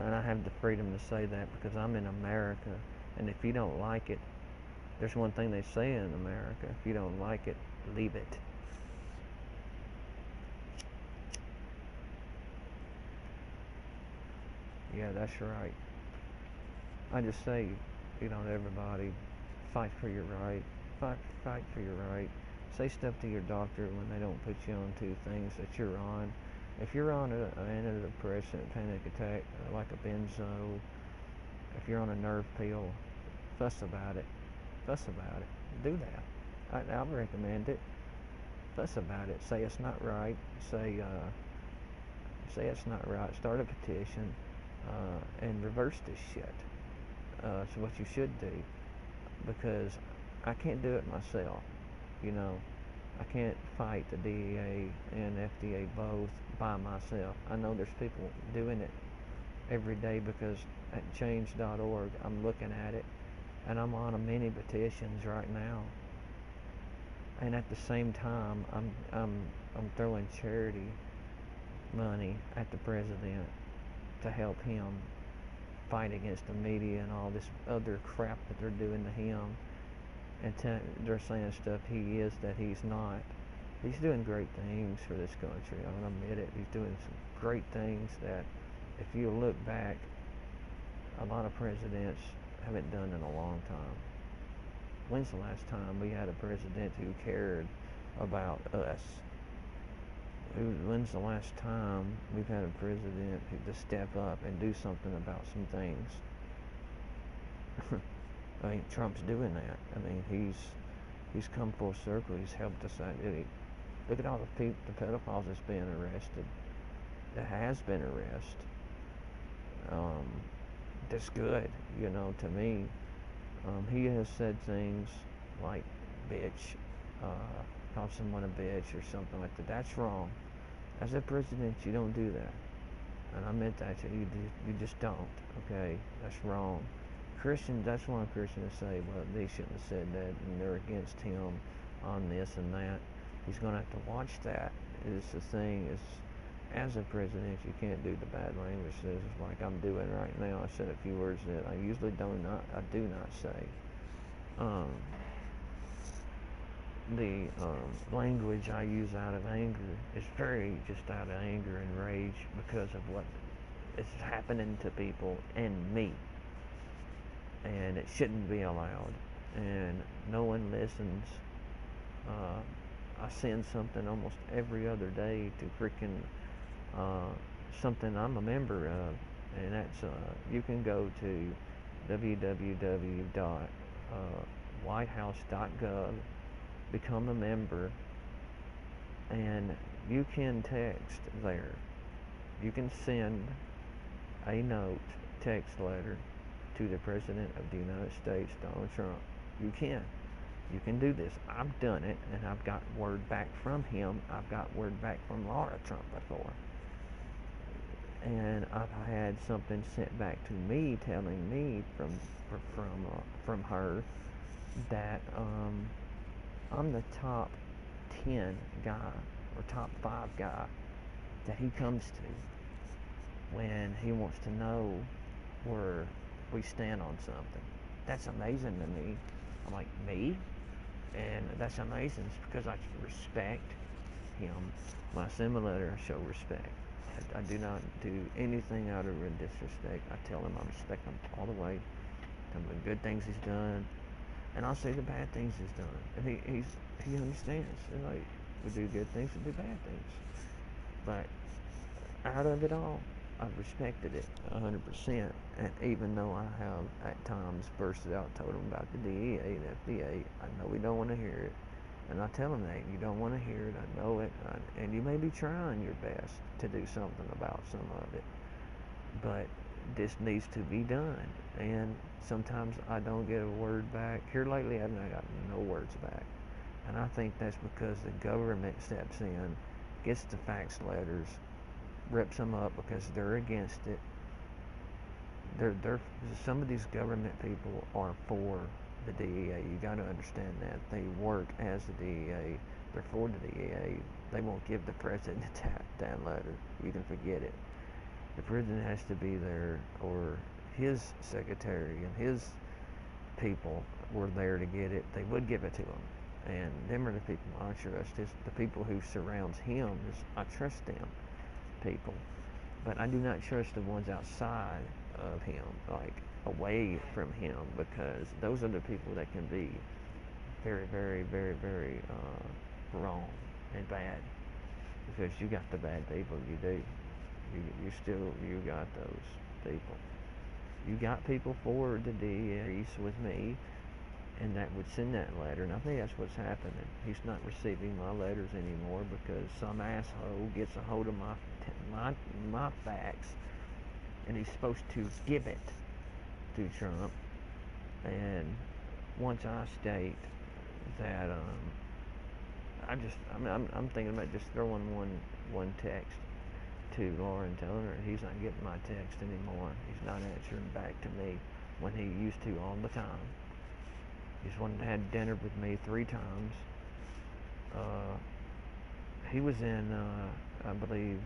And I have the freedom to say that because I'm in America. And if you don't like it, there's one thing they say in America: if you don't like it, leave it. Yeah, that's right. I just say, you know, to everybody, fight for your right. Fight for your right. Say stuff to your doctor when they don't put you on to things that you're on. If you're on an antidepressant, panic attack, like a benzo, if you're on a nerve pill, fuss about it. Fuss about it. Do that. I would recommend it. Fuss about it. Say it's not right. Say it's not right. Start a petition and reverse this shit. It's what you should do, because I can't do it myself. You know, I can't fight the DEA and FDA both by myself. I know there's people doing it every day, because at change.org I'm looking at it, and I'm on a many petitions right now. And at the same time, I'm throwing charity money at the president to help him fight against the media and all this other crap that they're doing to him. And they're saying stuff he is that he's not. He's doing great things for this country. I'm gonna admit it. He's doing some great things that, if you look back, a lot of presidents haven't done in a long time. When's the last time we had a president who cared about us? When's the last time we've had a president who to step up and do something about some things? I mean, Trump's doing that. I mean, he's come full circle. He's helped us out. Look at all the pedophiles that's being arrested. That has been arrested. That's good, to me. He has said things like bitch, call someone a bitch or something like that. That's wrong. As a president, you don't do that. And I meant that to you. You just don't. Okay, that's wrong. Christians, that's one Christian to say, well, they shouldn't have said that, and they're against him on this and that. He's going to have to watch that. It's the thing is, as a president, you can't do the bad language. It's like I'm doing right now. I said a few words that I usually do not say. The language I use out of anger is very just out of anger and rage because of what is happening to people and me. And it shouldn't be allowed. And no one listens. I send something almost every other day to freaking something I'm a member of, and that's you can go to www.whitehouse.gov, become a member, and you can text there. You can send a note, text letter to the President of the United States, Donald Trump. You can do this. I've done it, and I've got word back from him. I've got word back from Laura Trump before. And I've had something sent back to me telling me from her that I'm the top 10 guy or top 5 guy that he comes to when he wants to know where we stand on something. That's amazing to me. I'm like, me? And that's amazing because I respect him. When I send him a letter, I show respect. I do not do anything out of disrespect. I tell him I respect him all the way. Tell him the good things he's done, and I'll say the bad things he's done. And he understands. And like, we do good things, we do bad things. But out of it all, I've respected it 100%. And even though I have at times bursted out, told him about the DEA and FDA, I know we don't want to hear it. And I tell them that you don't want to hear it. I know it, and you may be trying your best to do something about some of it, but this needs to be done. And sometimes I don't get a word back. Here lately, I've got no words back, and I think that's because the government steps in, gets the fax letters, rips them up because they're against it. Some of these government people are for the DEA. You got to understand that they work as the DEA. They're for the DEA. They won't give the president that letter. You can forget it. The president has to be there, or his secretary and his people were there to get it. They would give it to him, and them are the people I trust. The people who surrounds him. I trust them people, but I do not trust the ones outside of him, like away from him, because those are the people that can be very, very, very, very wrong and bad. because you got the bad people. You do. You got those people. You got people for the DEA with me, and that would send that letter. And I think that's what's happening. He's not receiving my letters anymore because some asshole gets a hold of my fax, and he's supposed to give it to Trump. And once I state that, I'm thinking about just throwing one text to Laura and telling her he's not getting my text anymore. He's not answering back to me when he used to all the time. He's had dinner with me 3 times. He was in, I believe,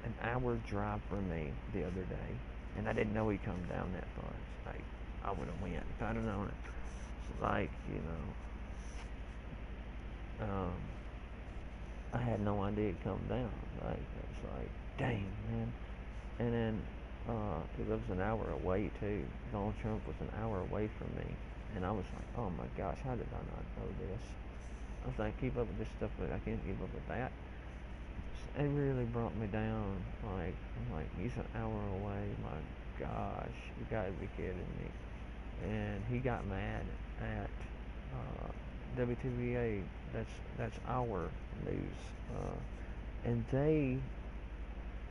an hour drive from me the other day, and I didn't know he'd come down that far. It's like, I would have went if I'd have known it. It's like, I had no idea he'd come down. Like, it's like, dang, man. And then he lives an hour away too. Donald Trump was an hour away from me, and I was like, oh my gosh, how did I not know this? I was like, keep up with this stuff, but I can't keep up with that. It really brought me down. Like, I'm like, he's an hour away. My gosh, you gotta be kidding me. And he got mad at WTVA. That's our news, and they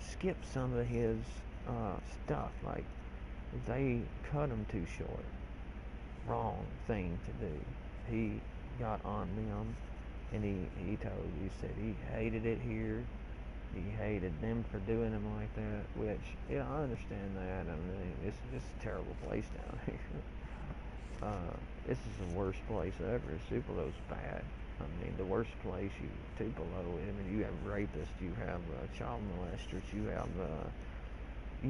skipped some of his stuff. Like, they cut him too short. Wrong thing to do. He got on them, and he said he hated it here. He hated them for doing him like that, which, yeah, I understand that. I mean, it's just a terrible place down here. This is the worst place ever. Tupelo's bad. I mean, the worst place, Tupelo. I mean, you have rapists, you have child molesters, you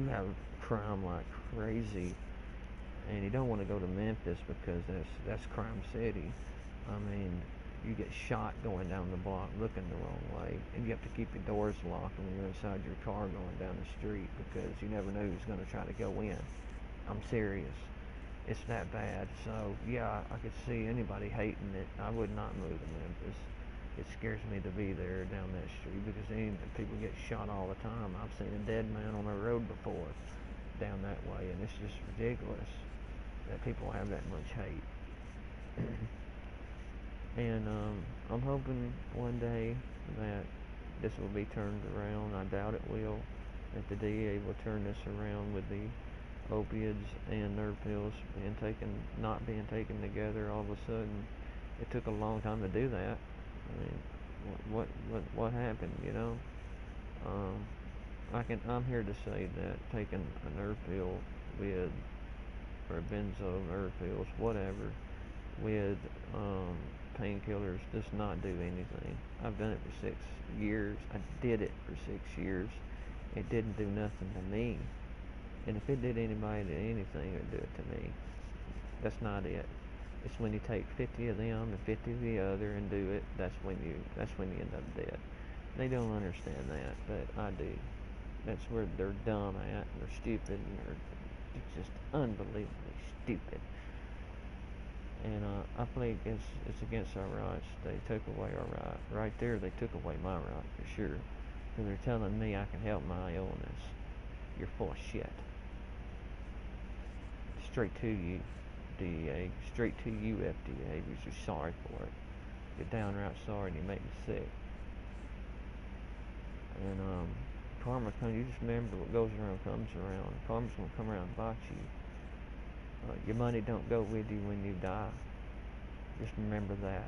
have crime like crazy, and you don't want to go to Memphis because that's Crime City. I mean, you get shot going down the block looking the wrong way, and you have to keep your doors locked when you're inside your car going down the street because you never know who's going to try to go in. I'm serious. It's that bad. So, yeah, I could see anybody hating it. I would not move to Memphis. It scares me to be there down that street because people get shot all the time. I've seen a dead man on the road before down that way, and it's just ridiculous that people have that much hate. And I'm hoping one day that this will be turned around. I doubt it will. That the DEA will turn this around with the opiates and nerve pills not being taken together all of a sudden. It took a long time to do that. I mean, what happened? I'm here to say that taking a nerve pill with, or benzo nerve pills, whatever, with painkillers does not do anything. I've done it for 6 years. I did it for 6 years. It didn't do nothing to me. And if it did anybody to anything, it would do it to me. That's not it. It's when you take 50 of them and 50 of the other and do it, that's when you end up dead. They don't understand that, but I do. That's where they're dumb at, and they're stupid, and they're just unbelievably stupid. And I think it's against our rights. They took away our right. Right there, they took away my right, for sure. Because they're telling me I can help my illness. You're full of shit. Straight to you, DEA. Straight to you, FDA, because you're sorry for it. You're downright sorry, and you make me sick. And karma comes. You just remember what goes around comes around. Karma's gonna come around and bite you. Your money don't go with you when you die. Just remember that.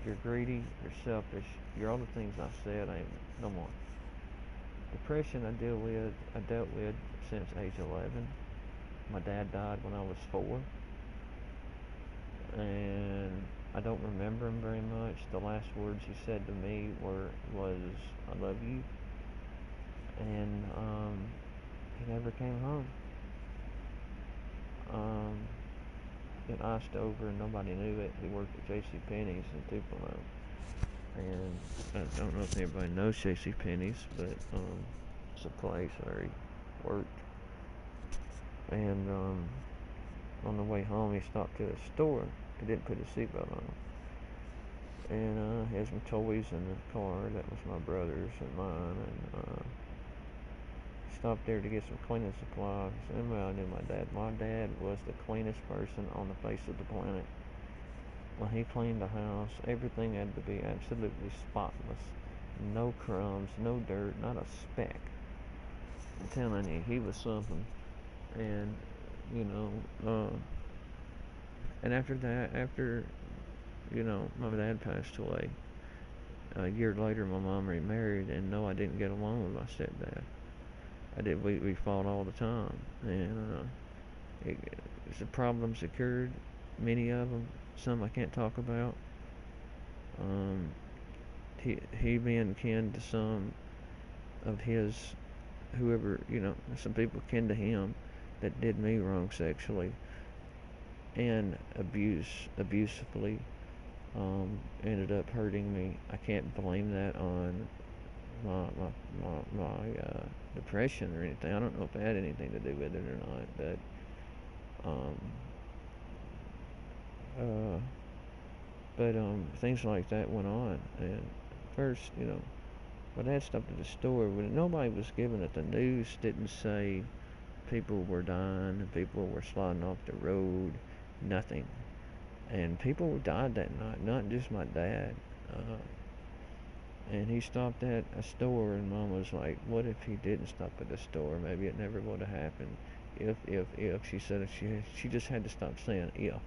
You're greedy, you're selfish, you're all the things I said, ain't no more. Depression I dealt with since age 11. My dad died when I was 4. And I don't remember him very much. The last words he said to me was, I love you. And he never came home. It iced over and nobody knew it. He worked at JCPenney's in Tupelo. And I don't know if anybody knows JCPenney's, but it's a place where he worked. And on the way home, he stopped at a store. He didn't put his seatbelt on. and had some toys in the car that was my brother's and mine, and stopped there to get some cleaning supplies. And I knew my dad. My dad was the cleanest person on the face of the planet. When he cleaned the house, everything had to be absolutely spotless. No crumbs, no dirt, not a speck. I'm telling you, he was something. And, you know, and after that, my dad passed away. A year later, my mom remarried, and no, I didn't get along with my stepdad. I did. We fought all the time, and the problems occurred. Many of them, some I can't talk about. Um, he being kin to some of his, whoever, some people kin to him that did me wrong sexually and abusively, ended up hurting me. I can't blame that on my depression or anything. I don't know if it had anything to do with it or not, but uh, things like that went on. And first, my dad stopped at the store when nobody was giving it. The news didn't say people were dying and people were sliding off the road. Nothing. And people died that night, not just my dad. And he stopped at a store, and Mom was like, what if he didn't stop at the store? Maybe it never would have happened. If. She said she just had to stop saying if,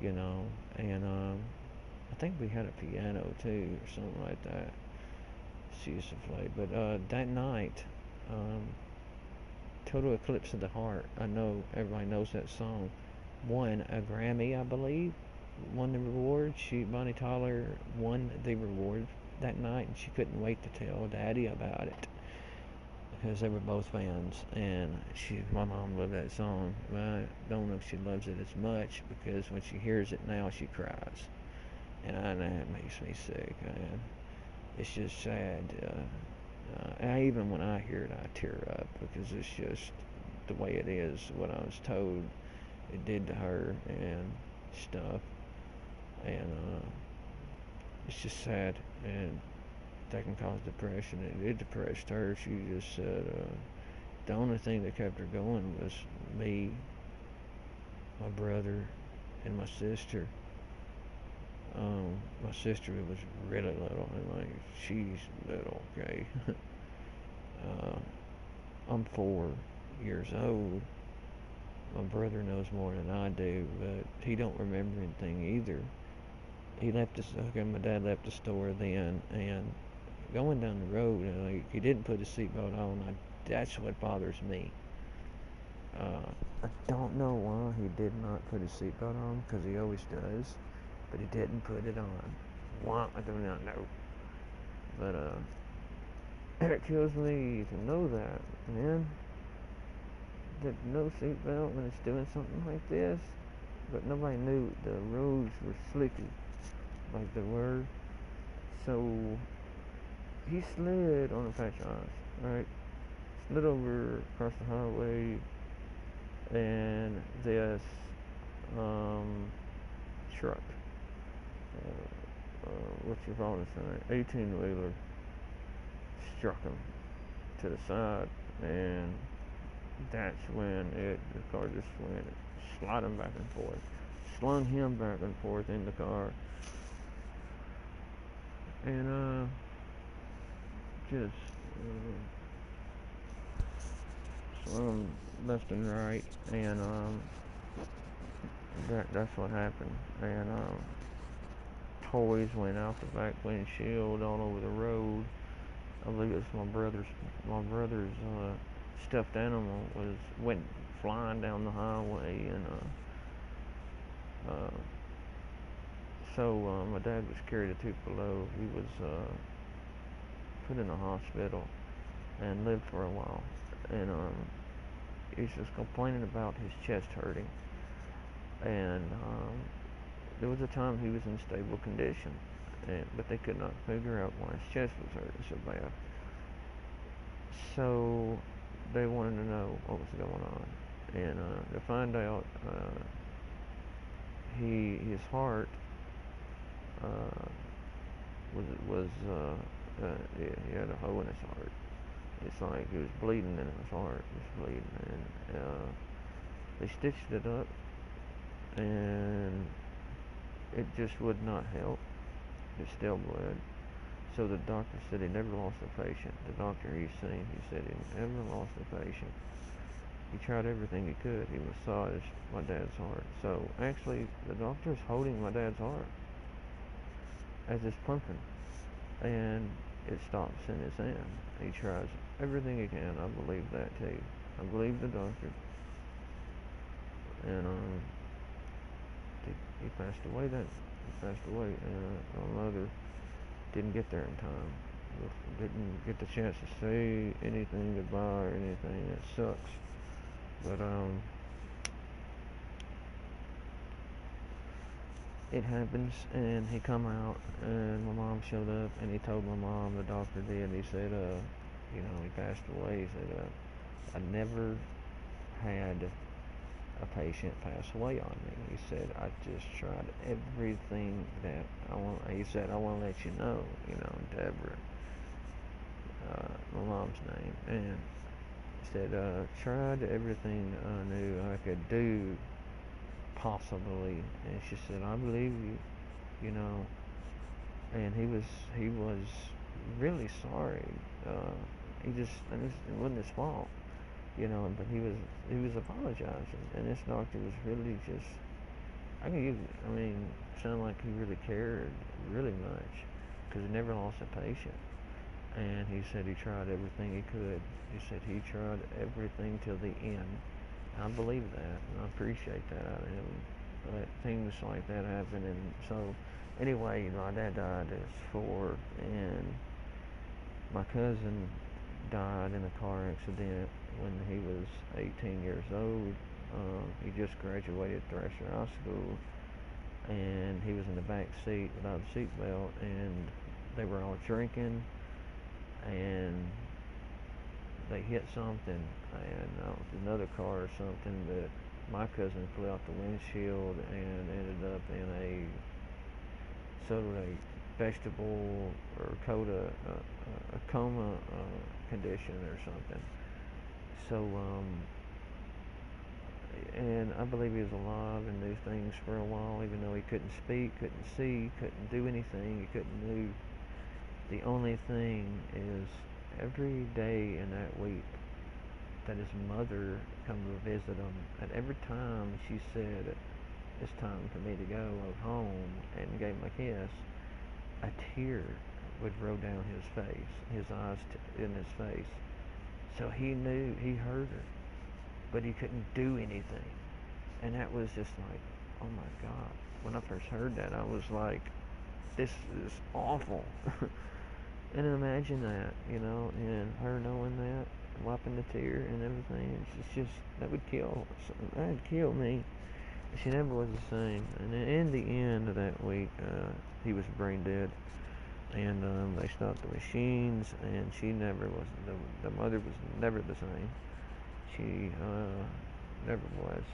And I think we had a piano too, or something like that. She used to play. But that night, Total Eclipse of the Heart, I know everybody knows that song, won a Grammy, I believe. Won the reward. Bonnie Tyler won the reward that night, and she couldn't wait to tell Daddy about it because they were both fans. And my mom loved that song. I don't know if she loves it as much because when she hears it now, she cries, and I know it makes me sick. Man. It's just sad. Even when I hear it, I tear up because it's just the way it is. What I was told it did to her and stuff, and it's just sad, and that can cause depression. It depressed her. She just said the only thing that kept her going was me, my brother, and my sister. My sister was really little, and like she's little, okay. I'm 4 years old. My brother knows more than I do, but he don't remember anything either. He left us. Okay, my dad left the store then, and going down the road, he didn't put his seatbelt on. That's what bothers me. I don't know why he did not put his seatbelt on, because he always does, but he didn't put it on. Why? I do not know. But it kills me to know that, man. That no seatbelt when it's doing something like this. But nobody knew the roads were slicky like they were. So he slid on the patch ice, right? Slid over across the highway, and this truck, what you call this thing, 18-wheeler, struck him to the side, and that's when the car just went sliding back and forth, slung him back and forth in the car, and just slung him left and right, and that's what happened, and toys went out the back windshield all over the road. I believe it's my brother's stuffed animal went flying down the highway, and so my dad was carried to Tupelo. He was put in a hospital and lived for a while, and he's just complaining about his chest hurting, and there was a time he was in stable condition, but they could not figure out why his chest was hurting so bad. So they wanted to know what was going on, and to find out, his heart he had a hole in his heart. It's like he was bleeding in his heart. He was bleeding, and they stitched it up, and it just would not help. It still bled. So the doctor said he never lost a patient. The doctor he's seen, he said he never lost a patient. He tried everything he could. He massaged my dad's heart. So actually, the doctor's holding my dad's heart as it's pumping, and it stops in his hand. He tries everything he can. I believe that too. I believe the doctor, and he passed away. He passed away, and my mother didn't get there in time. Didn't get the chance to say anything goodbye or anything. It sucks, but it happens. And he come out, and my mom showed up, and he told my mom, the doctor did. He said, he passed away. He said, I never had a patient pass away on me. He said, I just tried everything that he said, I want to let you know, Deborah, my mom's name, and he said, tried everything I knew I could do, possibly, and she said, I believe you, you know, and he was really sorry. And it wasn't his fault, but he was apologizing, and this doctor was really just, I mean, sounded like he really cared really much, because he never lost a patient. And he said he tried everything he could. He said he tried everything till the end. I believe that, and I appreciate that out of him. But things like that happen, and so anyway, my dad died at 4, and my cousin died in a car accident when he was 18 years old. He just graduated Thrasher High School, and he was in the back seat without a seatbelt, and they were all drinking, and they hit something, and another car or something, but my cousin flew out the windshield and ended up in a sort of a vegetable or a coma condition or something. So, and I believe he was alive and knew things for a while, even though he couldn't speak, couldn't see, couldn't do anything, he couldn't move. The only thing is, every day in that week that his mother come to visit him, and every time she said, it's time for me to go home, and gave him a kiss, a tear would roll down his face, his eyes in his face. So he knew, he heard her, but he couldn't do anything. And that was just like, oh my God. When I first heard that, I was like, this is awful. And imagine that, and her knowing that, wiping the tear and everything. It's just, that'd kill me. She never was the same. And in the end of that week, he was brain dead. And they stopped the machines, and she never was, the mother was never the same. She never was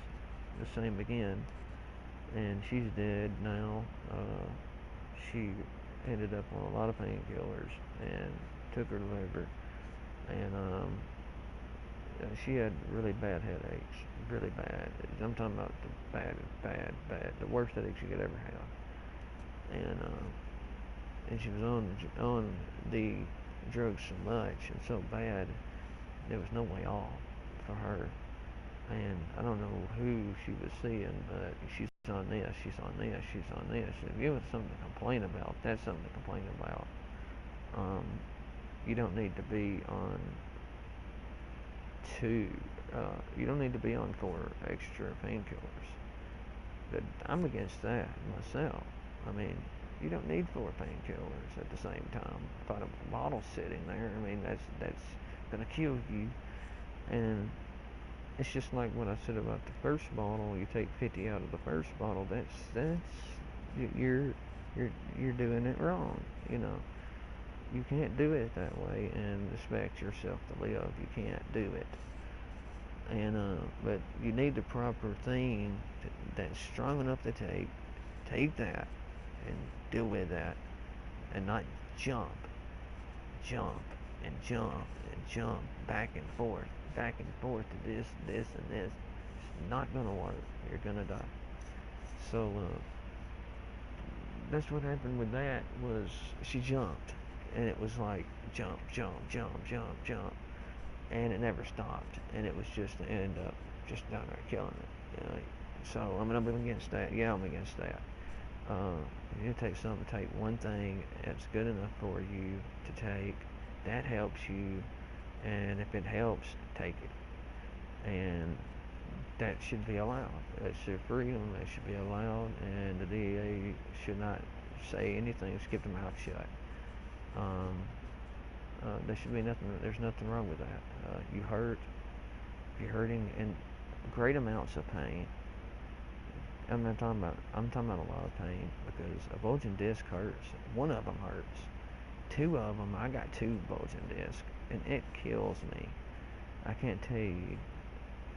the same again. And she's dead now. She ended up on a lot of painkillers and took her liver. And she had really bad headaches, really bad. I'm talking about the bad, the worst headaches you could ever have. And she was on the drugs so much and so bad, there was no way off for her. And I don't know who she was seeing, but she's on this, she's on this, she's on this. If you have something to complain about, that's something to complain about. You don't need to be on you don't need to be on 4 extra painkillers. But I'm against that myself. I mean, you don't need 4 painkillers at the same time. If I have a bottle sitting there, I mean, that's gonna kill you. And it's just like what I said about the first bottle. You take 50 out of the first bottle. That's you're doing it wrong. You can't do it that way and expect yourself to live. You can't do it. And but you need the proper thing that's strong enough to take that and deal with that. and not jump, jump, and jump, and jump, back and forth to this, this, and this. It's not going to work. You're going to die. So that's what happened with that was she jumped. And it was like jump, jump, jump, jump, jump. And it never stopped. And it was just to end up just down there killing it. You know? So I'm against that. Yeah, I'm against that. You take something, take one thing that's good enough for you to take, that helps you, and if it helps, take it. And that should be allowed. It's their freedom. It should be allowed, and the DEA should not say anything. Just keep their mouth shut. There should be nothing. There's nothing wrong with that. You hurt. If you're hurting in great amounts of pain. I'm talking about a lot of pain because a bulging disc hurts. One of them hurts. Two of them, I got two bulging discs, and it kills me. I can't tell you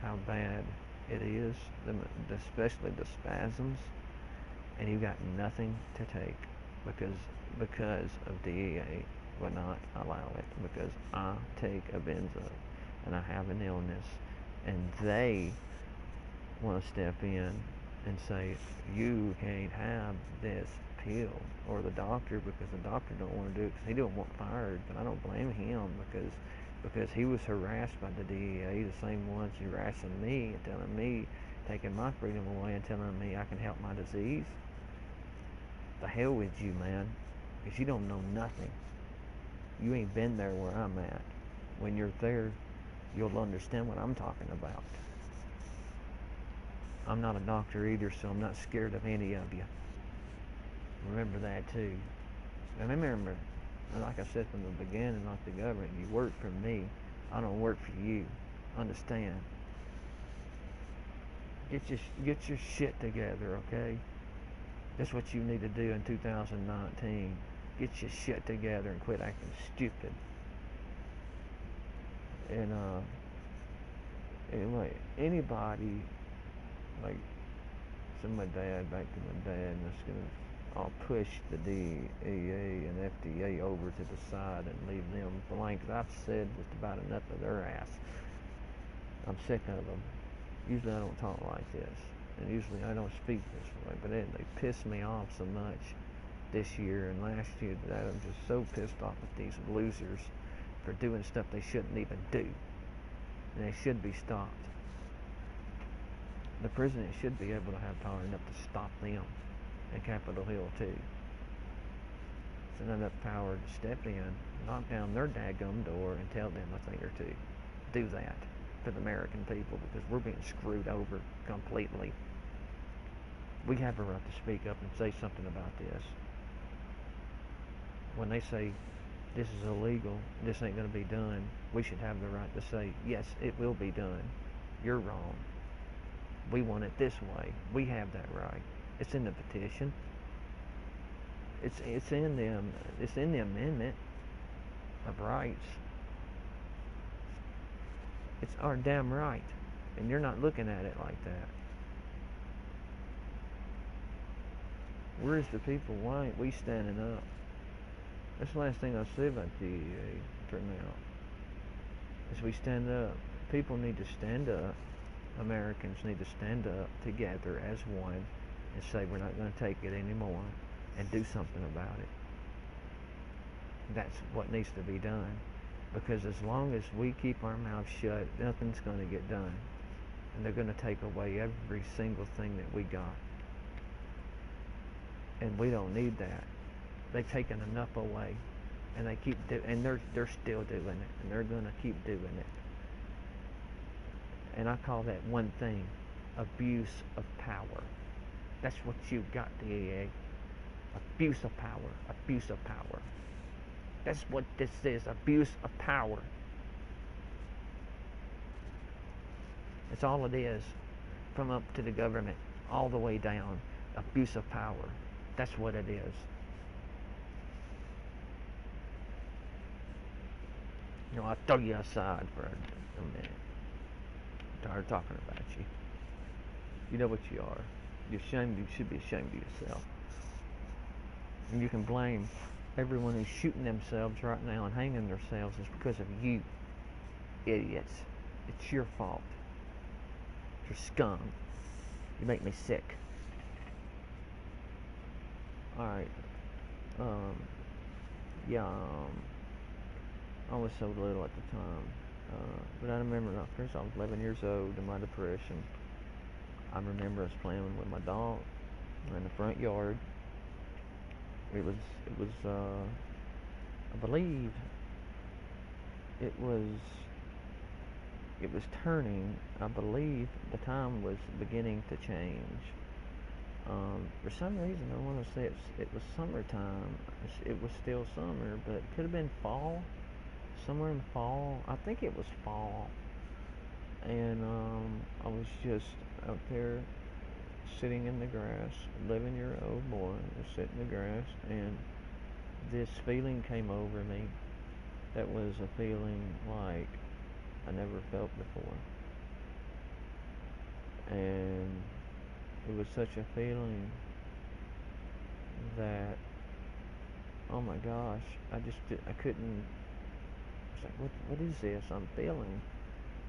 how bad it is, especially the spasms, and you got nothing to take because of DEA will not allow it because I take a benzo and I have an illness, and they want to step in and say you can't have this pill, or the doctor, because the doctor don't want to do it because he don't want fired. But I don't blame him because he was harassed by the DEA, the same ones harassing me and telling me, taking my freedom away and telling me I can help my disease. The hell with you, man, because you don't know nothing. You ain't been there where I'm at. When you're there, you'll understand what I'm talking about. I'm not a doctor either, so I'm not scared of any of you. Remember that too. And remember, like I said from the beginning, like the government, you work for me. I don't work for you. Understand? Get your shit together, okay? That's what you need to do in 2019. Get your shit together and quit acting stupid. And anyway, anybody like my dad, back to my dad, and I'll push the DEA and FDA over to the side and leave them blank. I've said just about enough of their ass. I'm sick of them. Usually I don't talk like this, and usually I don't speak this way, but they piss me off so much this year and last year that I'm just so pissed off at these losers for doing stuff they shouldn't even do, and they should be stopped. The president should be able to have power enough to stop them, and Capitol Hill too. It's enough power to step in, knock down their daggum door, and tell them a thing or two. Do that for the American people, because we're being screwed over completely. We have a right to speak up and say something about this. When they say this is illegal, this ain't going to be done, we should have the right to say, yes, it will be done. You're wrong. We want it this way. We have that right. It's in the petition. It's in them. It's in the Amendment of Rights. It's our damn right, and you're not looking at it like that. Where's the people? Why ain't we standing up? That's the last thing I'll say about DEA for now. Is we stand up. People need to stand up. Americans need to stand up together as one and say we're not going to take it anymore and do something about it. That's what needs to be done, because as long as we keep our mouths shut, nothing's going to get done, and they're going to take away every single thing that we got, and we don't need that. They've taken enough away, and they keep and they're still doing it, and they're going to keep doing it. And I call that one thing abuse of power. That's what you've got, DEA. Abuse of power. Abuse of power. That's what this is. Abuse of power. That's all it is. From up to the government, all the way down. Abuse of power. That's what it is. You know, I'll throw you aside for a minute. I'm tired of talking about you. You know what you are. You're ashamed. You should be ashamed of yourself. And you can blame Everyone who's shooting themselves right now and hanging themselves is because of you, idiots. It's your fault. You're scum. You make me sick. Alright. Um, yeah, I was so little at the time. But I remember, first I was 11 years old in my depression. I remember us playing with my dog in the front yard. I believe it was, it was turning. I believe the time was beginning to change. For some reason, I want to say it was summertime. It was still summer, but it could have been fall. Somewhere in fall. I think it was fall. And I was just out there sitting in the grass. 11-year-old boy was sitting in the grass, and this feeling came over me. That was a feeling like I never felt before. And it was such a feeling that, oh my gosh, I couldn't, it's like, what is this I'm feeling?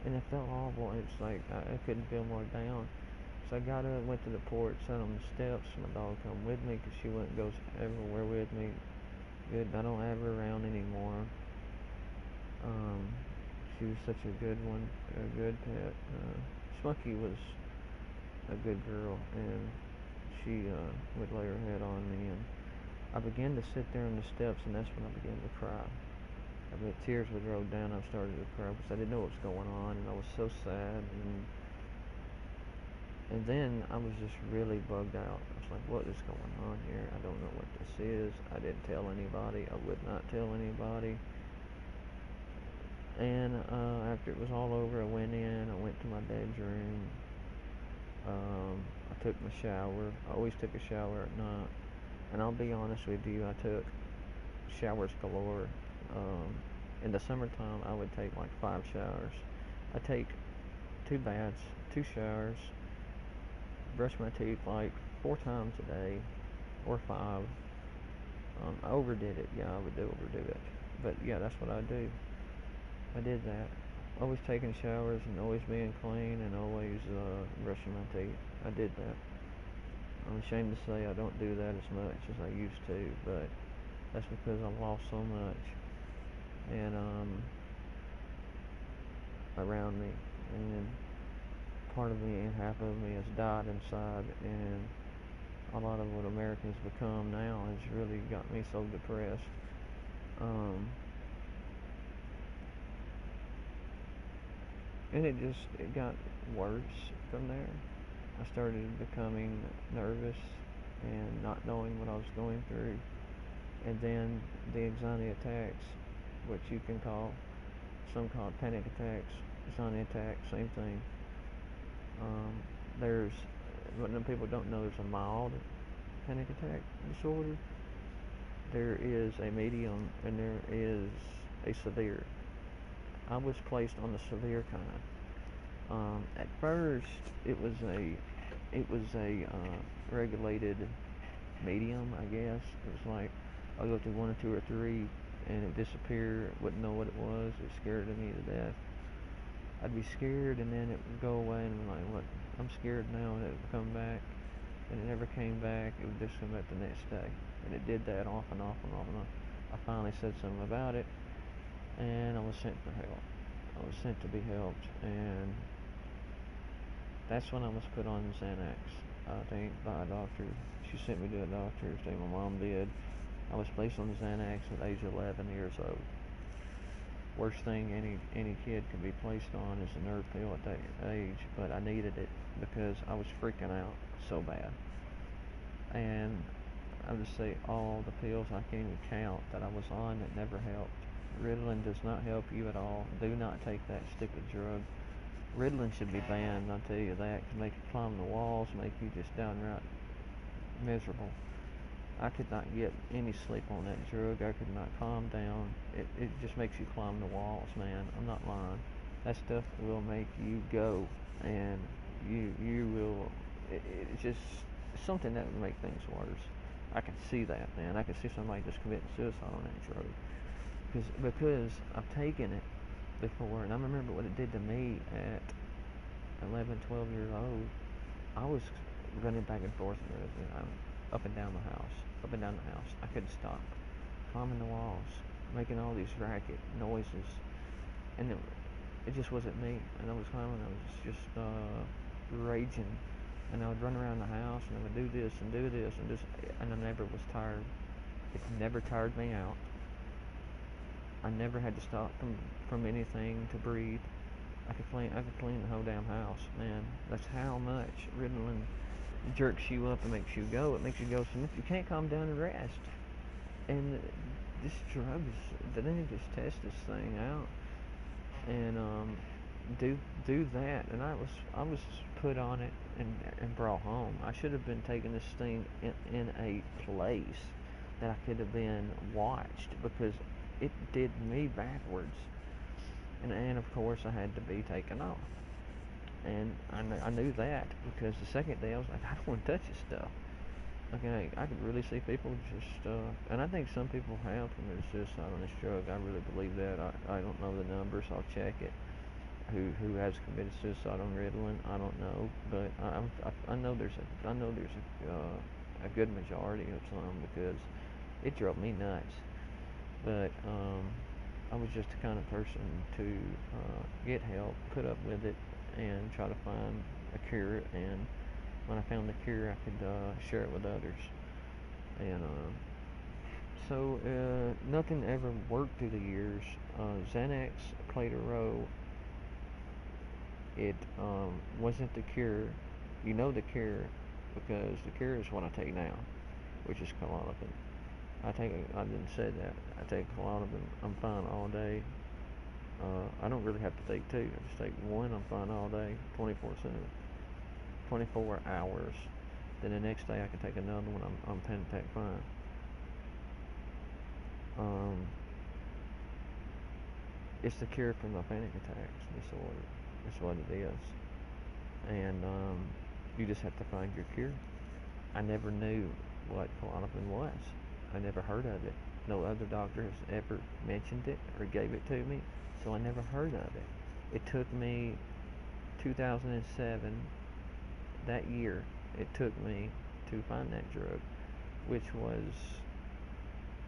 And it felt awful. It's like I couldn't feel more down. So I got up, went to the porch, sat on the steps. My dog come with me because she wouldn't go everywhere with me. Good, I don't have her around anymore. She was such a good one, a good pet. Smoky was a good girl, and she would lay her head on me, and I began to sit there on the steps, and that's when I began to cry. Tears would roll down. I started to cry because I didn't know what was going on, and I was so sad. And then I was just really bugged out. I was like, what is going on here? I don't know what this is. I didn't tell anybody. I would not tell anybody. And after it was all over, I went in. I went to my bedroom. I took my shower. I always took a shower at night. And I'll be honest with you, I took showers galore. In the summertime, I would take like 5 showers. I take 2 baths, 2 showers, brush my teeth like 4 times a day, or 5. I overdid it. Yeah, I would overdo it. But yeah, that's what I do. I did that. Always taking showers and always being clean and always brushing my teeth. I did that. I'm ashamed to say I don't do that as much as I used to, but that's because I lost so much and around me, and part of me and half of me has died inside, and a lot of what Americans become now has really got me so depressed. And it got worse from there. I started becoming nervous and not knowing what I was going through. And then the anxiety attacks, which you can call, some call it panic attacks, anxiety attacks, same thing. There's, what people don't know, there's a mild panic attack disorder. There is a medium, and there is a severe. I was placed on the severe kind. At first, it was a regulated medium, I guess. It was like I'll go through 1 or 2 or 3, and it would disappear. Wouldn't know what it was. It scared me to death. I'd be scared, and then it would go away, and I'm like, what? I'm scared now, and it would come back, and it never came back. It would just come back the next day, and it did that off and off and off and off. I finally said something about it, and I was sent for help. I was sent to be helped, and that's when I was put on Xanax, I think, by a doctor. She sent me to a doctor, my mom did. I was placed on Xanax at age 11 years old. Worst thing any kid can be placed on is a nerve pill at that age, but I needed it because I was freaking out so bad. And I would say all the pills I can't even count that I was on that never helped. Ritalin does not help you at all. Do not take that stupid drug. Ritalin should be banned, I'll tell you that. It can make you climb the walls, make you just downright miserable. I could not get any sleep on that drug. I could not calm down. It just makes you climb the walls, man. I'm not lying. That stuff will make you go, and you will. It's just something that would make things worse. I can see that, man. I can see somebody just committing suicide on that drug. Because I've taken it before, and I remember what it did to me at 11, 12 years old. I was running back and forth with it, up and down the house, up and down the house. I couldn't stop, climbing the walls, making all these racket noises, and it just wasn't me. And I was climbing, I was just raging, and I would run around the house, and I would do this and do this and just, and I never was tired. It never tired me out. I never had to stop from anything to breathe. I could clean the whole damn house, man. That's how much Ritalin jerks you up and makes you go. It makes you go so much you can't calm down and rest. And this drug they need to just test this thing out and do that. And I was put on it and brought home. I should have been taking this thing in a place that I could have been watched, because it did me backwards. And of course I had to be taken off. And I knew that, because the second day I was like, I don't want to touch this stuff. Okay, I could really see people just, and I think some people have committed suicide on this drug. I really believe that. I don't know the numbers. I'll check it. Who has committed suicide on Ritalin? I don't know, but I know there's a good majority of some, because it drove me nuts. But I was just the kind of person to get help, put up with it, and try to find a cure. And when I found the cure, I could share it with others. And so nothing ever worked through the years. Xanax played a role. It wasn't the cure. You know the cure, because the cure is what I take now, which is Klonopin. I didn't say that. I take Klonopin. I'm fine all day. I don't really have to take two. I just take one. I'm fine all day, 24/7, 24 hours. Then the next day I can take another one. I'm panic attack fine. It's the cure for my panic attacks disorder. That's what it is. And you just have to find your cure. I never knew what Klonopin was. I never heard of it. No other doctor has ever mentioned it or gave it to me, so I never heard of it. It took me 2007, that year, it took me to find that drug, which was,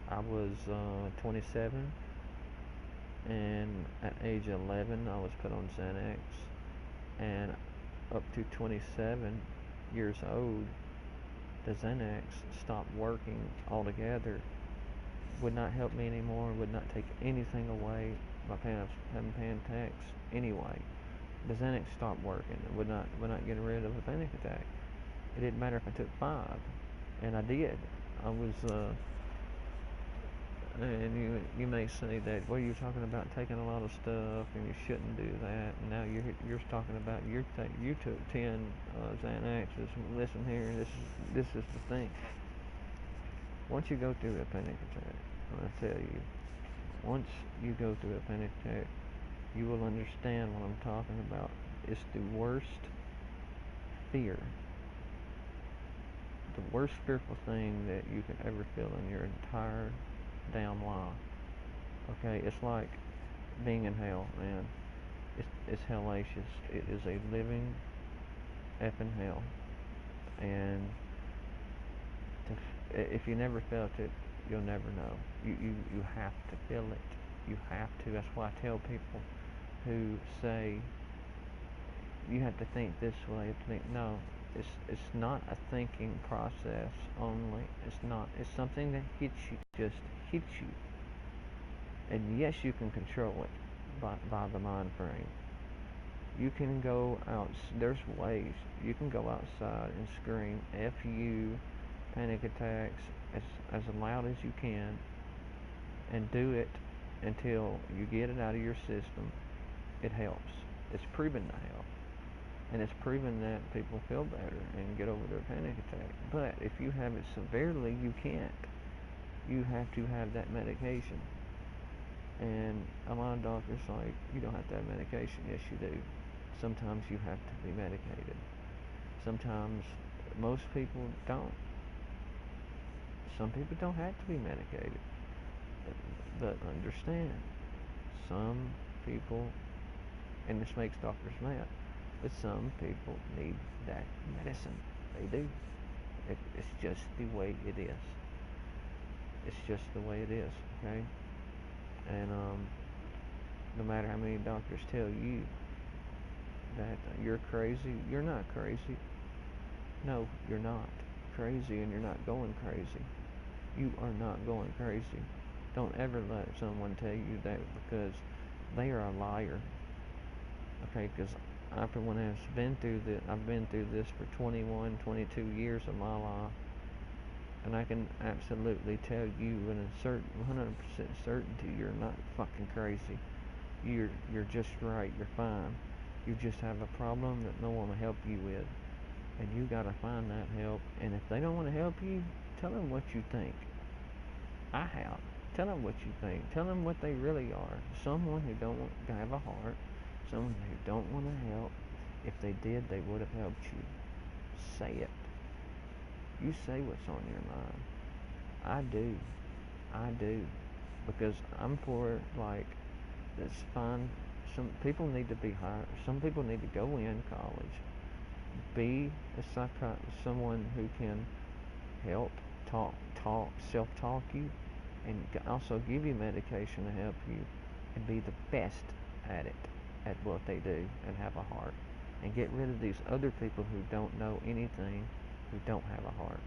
I was 27, and at age 11 I was put on Xanax, and up to 27 years old, the Xanax stopped working altogether, would not help me anymore, would not take anything away. My parents having panic attacks anyway. The Xanax stopped working. It would not get rid of a panic attack. It didn't matter if I took 5, and I did. I was and you may say that, well, you're talking about taking a lot of stuff and you shouldn't do that. And now you're talking about you took 10 Xanaxes. Listen here, this is the thing. Once you go through a panic attack, I tell you, once you go through a panic attack, you will understand what I'm talking about. It's the worst fear, the worst fearful thing that you can ever feel in your entire damn life. Okay, it's like being in hell, man. It's hellacious. It is a living effing hell. And if you never felt it, you'll never know. You have to feel it. You have to. That's why I tell people who say you have to think this way. You have to think, no. It's not a thinking process only. It's not. It's something that hits you, just hits you. And yes, you can control it by the mind frame. You can go out. There's ways. You can go outside and scream "F you," panic attacks as loud as you can, and do it until you get it out of your system. It helps. It's proven to help. And it's proven that people feel better and get over their panic attack. But if you have it severely, you can't. You have to have that medication. And a lot of doctors are like, you don't have to have medication. Yes, you do. Sometimes you have to be medicated. Sometimes most people don't. Some people don't have to be medicated. But understand, some people, and this makes doctors mad, but some people need that medicine. They do. It's just the way it is. It's just the way it is, okay? And no matter how many doctors tell you that you're crazy, you're not crazy. No, you're not crazy, and you're not going crazy. You are not going crazy. Don't ever let someone tell you that, because they are a liar. Okay, because after when I've been through this for 21, 22 years of my life, and I can absolutely tell you with a certain 100% certainty, you're not fucking crazy. You're just right. You're fine. You just have a problem that no one will help you with, and you gotta find that help. And if they don't want to help you, tell them what you think. I have. Tell them what you think. Tell them what they really are. Someone who don't want to have a heart. Someone who don't want to help. If they did, they would have helped you. Say it. You say what's on your mind. I do. I do. Because I'm for, like, it's fine. Some people need to be hired. Some people need to go in college. Be a someone who can help, self-talk you, and also give you medication to help you, and be the best at it, at what they do, and have a heart. And get rid of these other people who don't know anything, who don't have a heart,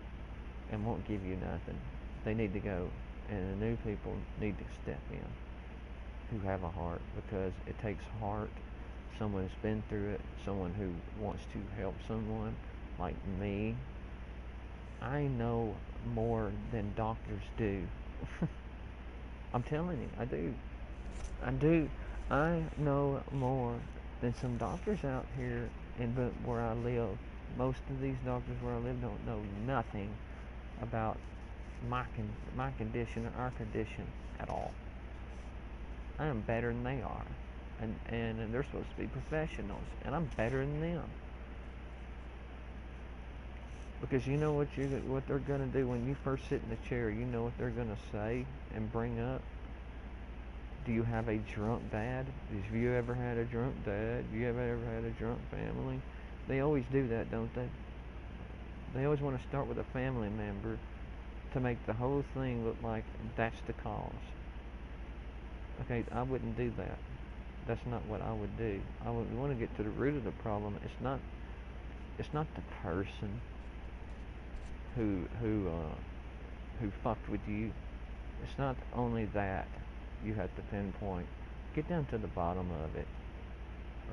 and won't give you nothing. They need to go, and the new people need to step in, who have a heart, because it takes heart. Someone who's been through it, someone who wants to help someone, like me. I know more than doctors do. I'm telling you, I do. I do. I know more than some doctors out here where I live. Most of these doctors where I live don't know nothing about my condition or our condition at all. I am better than they are. And they're supposed to be professionals, and I'm better than them. Because you know what they're gonna do when you first sit in the chair. You know what they're gonna say and bring up. Do you have a drunk dad? Have you ever had a drunk dad? You ever had a drunk family? They always do that, don't they? They always want to start with a family member to make the whole thing look like that's the cause. Okay, I wouldn't do that. That's not what I would do. I would want to get to the root of the problem. It's not the person who fucked with you. It's not only that you have to pinpoint. Get down to the bottom of it.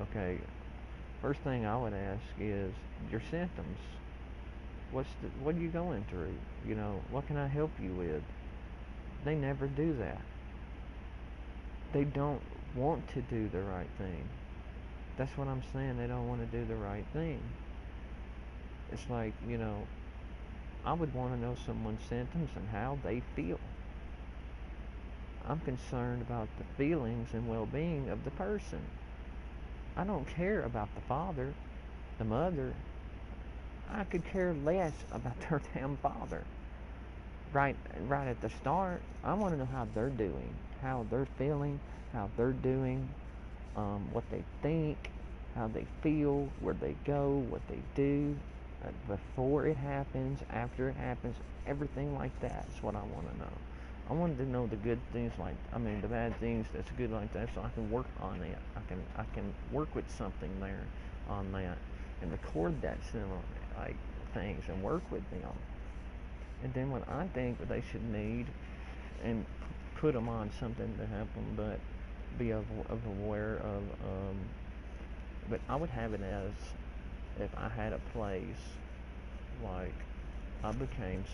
Okay. First thing I would ask is your symptoms. What are you going through? You know, what can I help you with? They never do that. They don't want to do the right thing. That's what I'm saying. They don't want to do the right thing. It's like, I would want to know someone's symptoms and how they feel. I'm concerned about the feelings and well-being of the person. I don't care about the father, the mother. I could care less about their damn father. Right at the start, I want to know how they're doing, how they're feeling, how they're doing, what they think, how they feel, where they go, what they do, before it happens, after it happens, everything like that is what I want to know. I wanted to know the good things, the bad things that's good like that, so I can work on it. I can work with something there on that, and record that similar things and work with them. And then what I think they should need, and put them on something to help them, but be aware of. But I would have it as if I had a place, like I became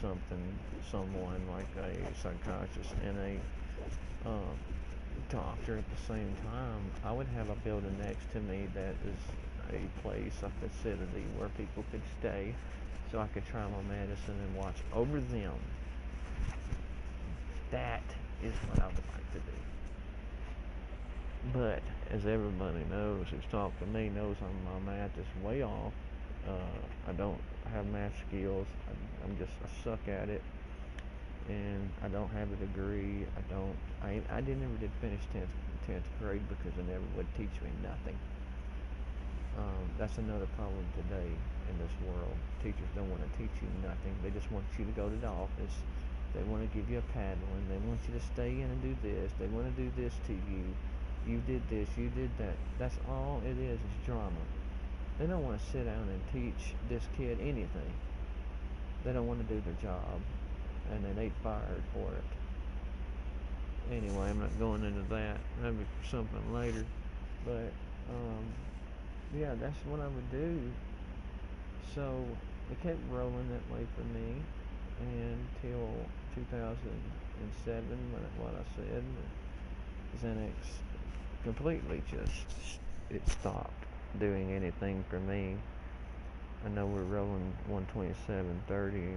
someone like a psychiatrist and a doctor at the same time. I would have a building next to me that is a place, a facility where people could stay, so I could try my medicine and watch over them. That is what I would like to do. But as everybody knows who's talked to me knows, my math is way off. I don't have math skills. I suck at it. and I don't have a degree. I didn't never did finish 10th grade because they never would teach me nothing. That's another problem today in this world. Teachers don't want to teach you nothing. They just want you to go to the office. They want to give you a paddling. They want you to stay in and do this. They want to do this to you. You did this. You did that. That's all it is drama. They don't want to sit down and teach this kid anything. They don't want to do their job, and then they fired for it. Anyway, I'm not going into that. Maybe something later. But yeah, that's what I would do. So it kept rolling that way for me until 2007 when what I said, Xanax completely just it stopped doing anything for me. I know we're rolling 127.30,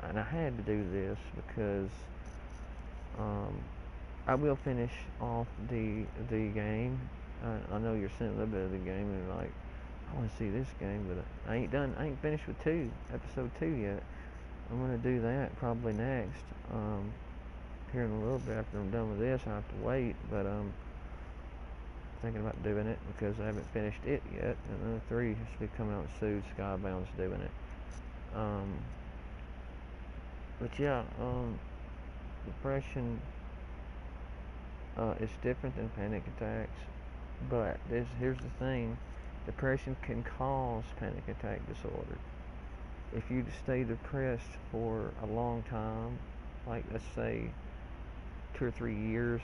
and I had to do this because um, I will finish off the game. I know you're seeing a little bit of the game and you're like, I want to see this game, but I ain't done. I ain't finished with episode 2 yet. I'm gonna do that probably next. Here in a little bit after I'm done with this, I have to wait, but thinking about doing it because I haven't finished it yet. And another 3 has to be coming out soon. Skybound's doing it. But yeah, depression is different than panic attacks. But here's the thing: depression can cause panic attack disorder. If you stay depressed for a long time, like let's say 2 or 3 years,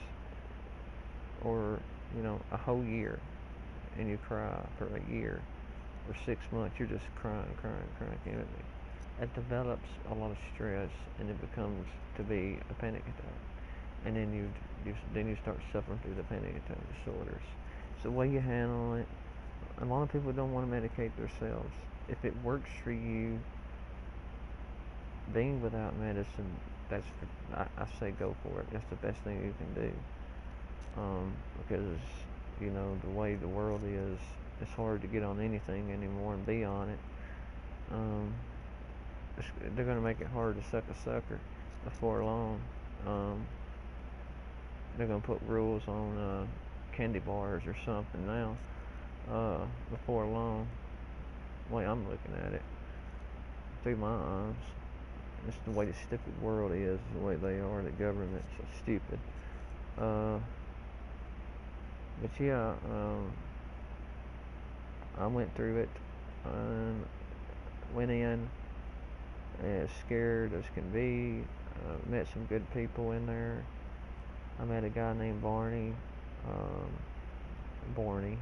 or a whole year, and you cry for a year or 6 months, you're just crying. It develops a lot of stress, and it becomes to be a panic attack, and then you start suffering through the panic attack disorders. It's the way you handle it. A lot of people don't want to medicate themselves. If it works for you, being without medicine, I say go for it. That's the best thing you can do. Because the way the world is, it's hard to get on anything anymore and be on it. They're going to make it hard to suck a sucker before long. They're going to put rules on candy bars or something now before long. The way I'm looking at it through my eyes, it's the way the stupid world is, the way they are. The government's so stupid. But yeah, I went through it and went in as scared as can be. Met some good people in there. I met a guy named Barney. Barney.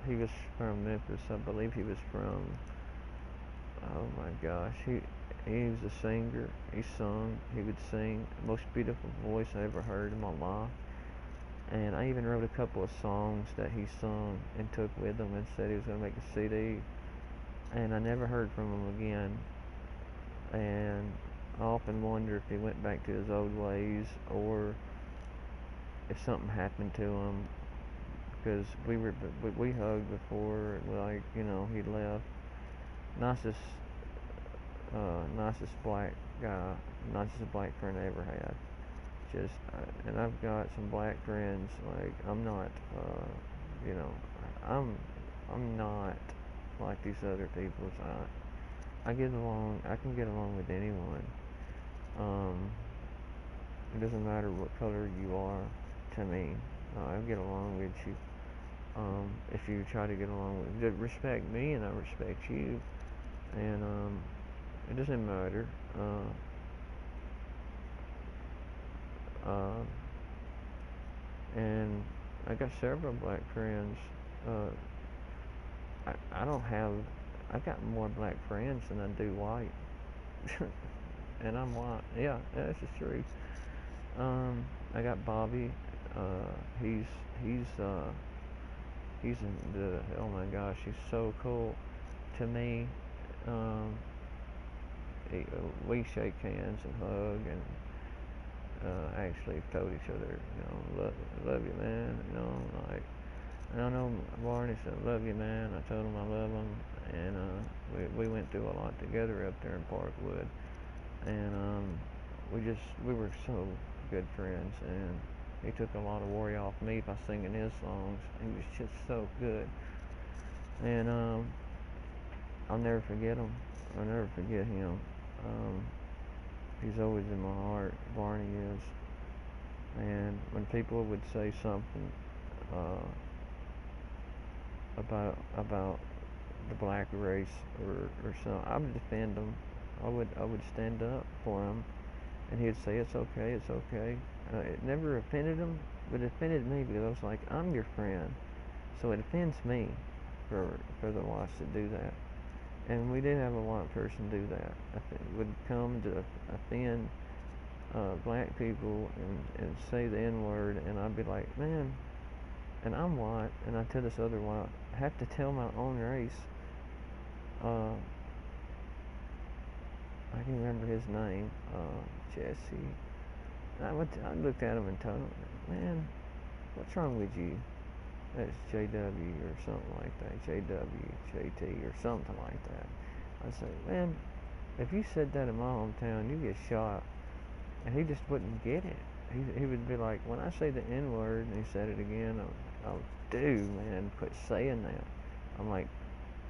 He was from Memphis, I believe. He was from. Oh my gosh, he was a singer. He sung. He would sing. The most beautiful voice I ever heard in my life. And I even wrote a couple of songs that he sung and took with him and said he was going to make a CD. And I never heard from him again. And I often wonder if he went back to his old ways or if something happened to him, because we hugged before, like he left. Nicest black guy, nicest black friend I ever had. Just and I've got some black friends. Like I'm not, I'm not like these other people. I get along. I can get along with anyone. It doesn't matter what color you are to me. I'll get along with you. If you try to get along with, respect me and I respect you, and it doesn't matter. And I got several black friends. I don't have. I got more black friends than I do white, and I'm white. Yeah, that's the truth. I got Bobby. He's oh my gosh, he's so cool to me. We shake hands and hug and actually told each other, love you, man. Like And I know Barney said, "Love you, man." I told him I love him, and we went through a lot together up there in Parkwood, and we were so good friends, and he took a lot of worry off me by singing his songs. He was just so good, and I'll never forget him. I'll never forget him. Um, he's always in my heart. Barney is. And when people would say something uh, about the black race or something, I would defend them. I would stand up for him, and he'd say it's okay, it's okay. It never offended him, but it offended me because I was like, I'm your friend, so it offends me for the whites to do that. And we did have a white person do that. Would come to offend black people and say the N word, and I'd be like, man, and I'm white, and I tell this other white, I have to tell my own race. Uh, I can remember his name, Jesse. I looked at him and told him, man, what's wrong with you? That's JW or something like that, JW, JT or something like that. I'd say, man, if you said that in my hometown, you get shot. And he just wouldn't get it. He would be like, when I say the N word, and he said it again, I'm dude, man, quit saying that. I'm like,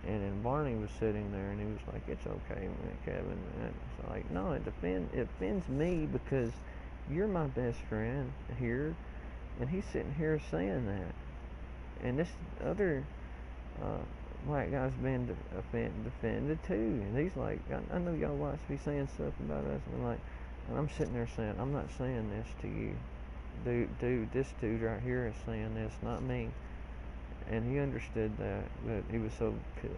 and then Barney was sitting there, and he was like, it's okay, man, Kevin. And it's like, no, it offends me because you're my best friend here, and he's sitting here saying that, and this other uh, black guy's been defended too, and he's like, I know y'all whites be saying stuff about us, and I'm like, and I'm sitting there saying, I'm not saying this to you, dude. This dude right here is saying this, not me. And he understood that, but he was so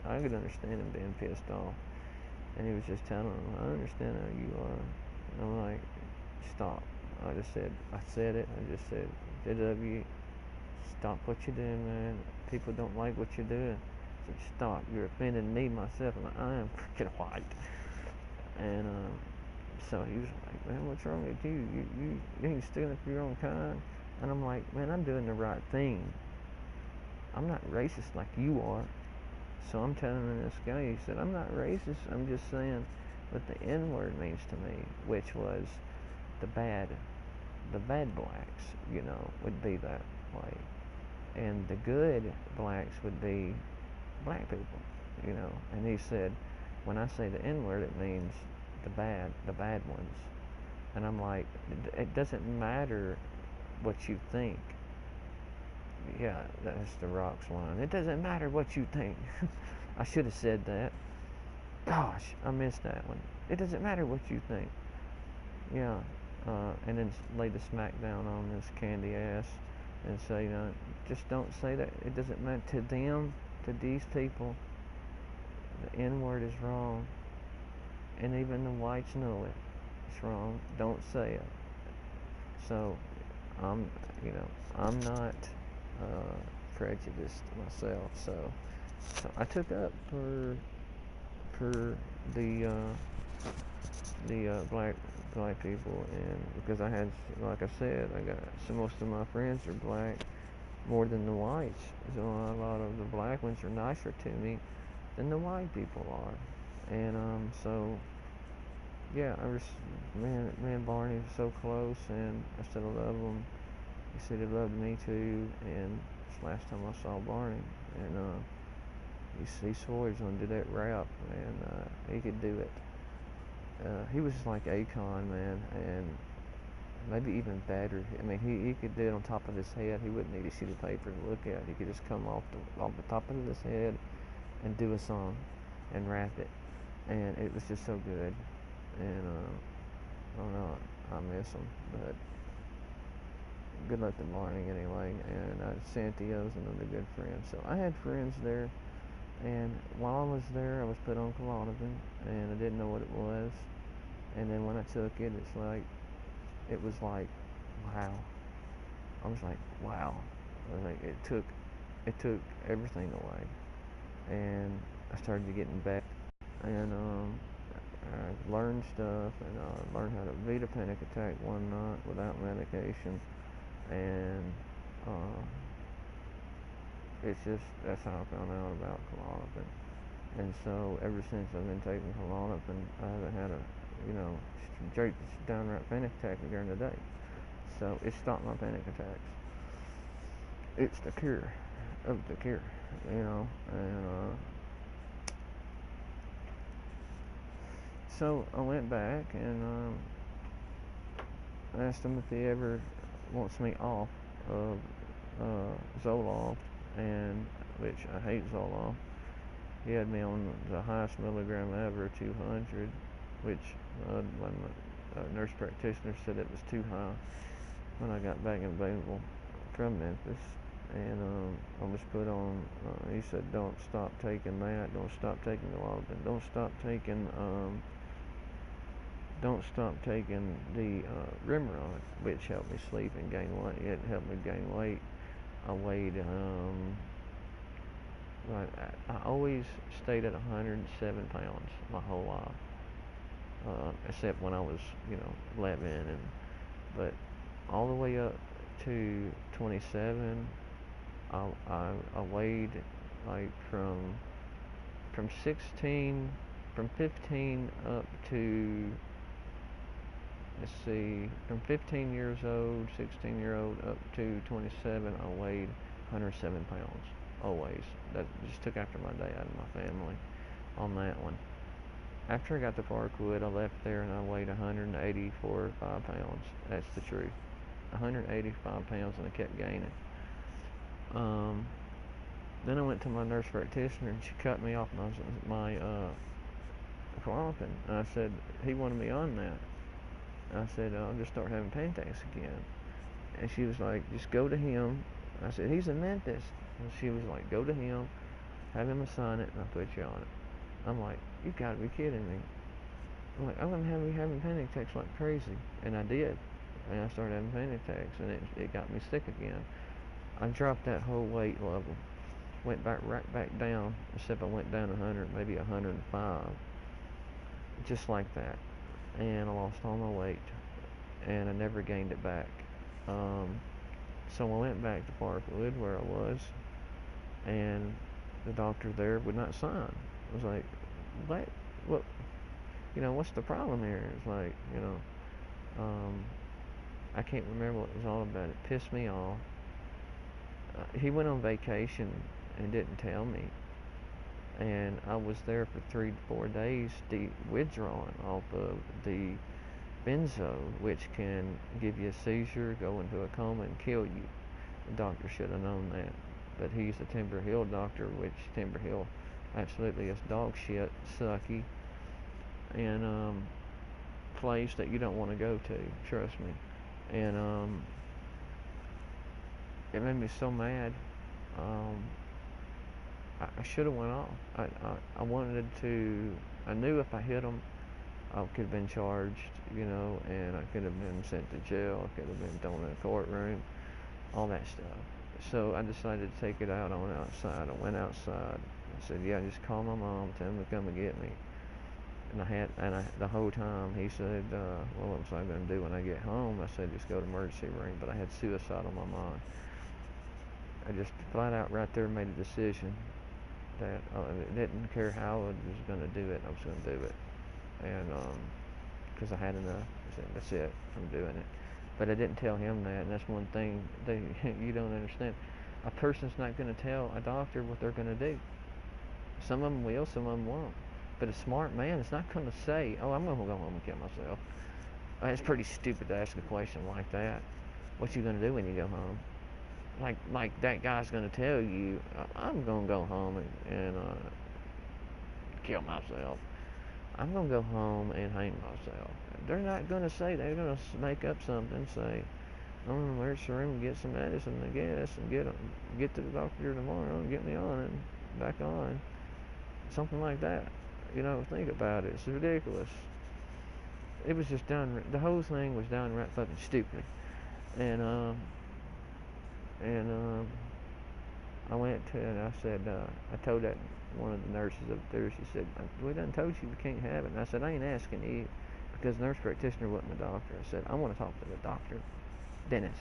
I could understand him being pissed off, and he was just telling him, I understand how you are. And I'm like, stop. I said it. I just said, JW, stop what you're doing, man. People don't like what you're doing. I said, stop. You're offending me myself, and I am freaking white. And so he was like, man, what's wrong with you? You ain't sticking up for your own kind. And I'm like, man, I'm doing the right thing. I'm not racist like you are. So I'm telling this guy, he said, I'm not racist. I'm just saying what the N word means to me, which was the bad blacks, would be that way. And the good blacks would be black people. And he said, when I say the N word, it means the bad ones. And I'm like, it doesn't matter what you think. Yeah, that's the Rock's line. It doesn't matter what you think. I should have said that. Gosh, I missed that one. It doesn't matter what you think. Yeah, and then lay the smack down on this candy ass and say, just don't say that. It doesn't matter to them, to these people. The N word is wrong, and even the whites know it. It's wrong. Don't say it. So, I'm, I'm not prejudiced myself. So I took up for the black people, and because I had, like I said, I got most of my friends are black more than the whites. So a lot of the black ones are nicer to me than the white people are, and so yeah, me and Barney were so close, and I still love him. He said he loved me too, and it's last time I saw Barney, and he swore he was gonna do that rap, and he could do it. He was like Akon, man, and maybe even better. I mean, he could do it on top of his head. He wouldn't need a sheet of paper to look at. He could just come off the top of his head and do a song and rap it, and it was just so good. And I don't know, I miss him, but good luck to Barney anyway. And Santio's another good friend. So I had friends there, and while I was there, I was put on Klonopin, and I didn't know what it was. And then when I took it, it was like, wow. I was like, wow. I was like, it took everything away, and I started getting better, and I learned stuff, and I learned how to beat a panic attack one night without medication, and It's just, that's how I found out about Klonopin. And so ever since I've been taking Klonopin, I haven't had a, you know, straight downright panic attack during the day. So it stopped my panic attacks. It's the cure of the cure, you know. And so I went back and asked him if he ever wants me off of Zoloft, and which I hate Zoloft. He had me on the highest milligram ever, 200, which when the nurse practitioner said it was too high when I got back available from Memphis. And I was put on, he said, don't stop taking that, don't stop taking the Klonopin, don't stop taking the Remeron, which helped me sleep and gain weight. It helped me gain weight. I weighed, I always stayed at 107 pounds my whole life, except when I was, 11, but all the way up to 27, I weighed like from 16, from 15 up to, let's see, from 15 years old, 16-year-old up to 27, I weighed 107 pounds, always. That just took after my dad and my family on that one. After I got to Parkwood, I left there and I weighed 184.5 pounds. That's the truth. 185 pounds, and I kept gaining. Then I went to my nurse practitioner and she cut me off my Klonopin. And I said, he wanted me on that. I said, I'll just start having panic attacks again. And she was like, just go to him. I said, he's in Memphis. And she was like, go to him, have him sign it, and I'll put you on it. I'm like, you gotta be kidding me. I'm like, I'm gonna have me having panic attacks like crazy. And I did. And I started having panic attacks, and it got me sick again. I dropped that whole weight level. Went right back down, except I went down 100, maybe 105. Just like that. And I lost all my weight. And I never gained it back. So I went back to Parkwood where I was, and the doctor there would not sign. I was like, what? What's the problem here? It's like, I can't remember what it was all about. It pissed me off. He went on vacation and didn't tell me. And I was there for 3 to 4 days withdrawing off of the benzo, which can give you a seizure, go into a coma, and kill you. The doctor should have known that. But he's a Timber Hill doctor, which Timber Hill absolutely is dog shit, sucky, and place that you don't want to go to, trust me. And it made me so mad. I should have went off. I wanted to. I knew if I hit him, I could have been charged, and I could have been sent to jail. I could have been thrown in a courtroom, all that stuff. So I decided to take it out on outside. I went outside. I said, "Yeah, just call my mom, tell him to come and get me." And the whole time he said, "Well, what was I going to do when I get home?" I said, "Just go to the emergency room." But I had suicide on my mind. I just flat out right there made a decision that I didn't care how I was going to do it. I was going to do it, and because I had enough. I said, that's it. I'm doing it. But I didn't tell him that, and that's one thing that you don't understand. A person's not going to tell a doctor what they're going to do. Some of them will, some of them won't. But a smart man is not going to say, "Oh, I'm going to go home and kill myself." It's pretty stupid to ask a question like that. What you going to do when you go home? Like that guy's going to tell you, "I'm going to go home and kill myself. I'm going to go home and hang myself." They're not going to say, they're going to make up something, say, "I'm in the emergency room and get some medicine, I guess, and get to the doctor tomorrow and get me on and back on." Something like that. Think about it. It's ridiculous. It was just the whole thing was downright fucking stupid. And I went to, and I said, I told that one of the nurses up there, she said, "We done told you we can't have it." And I said, "I ain't asking you," because the nurse practitioner wasn't the doctor. I said, "I want to talk to the doctor, Dennis.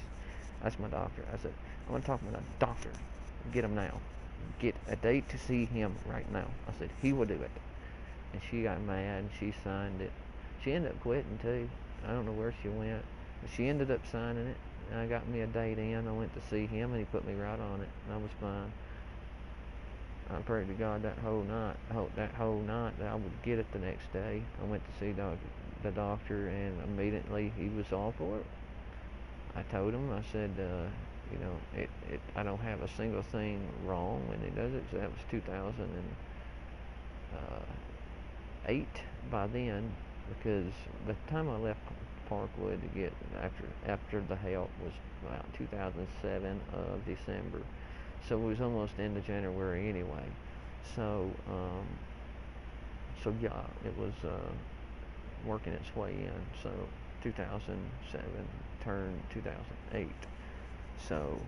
That's my doctor." I said, "I want to talk to the doctor." get him now. Get a date to see him right now. I said, he will do it. And she got mad and she signed it. She ended up quitting too. I don't know where she went, but she ended up signing it. And I got me a date in. I went to see him and he put me right on it. And I was fine. I prayed to God that whole night that I would get it the next day. I went to see the doctor and immediately he was all for it. I told him, I said, I don't have a single thing wrong when he does it. So that was 2008 by then, because the time I left Parkwood to get after the help was about 2007 of December. So it was almost into January anyway. So yeah, it was working its way in. So 2007 turned 2008. So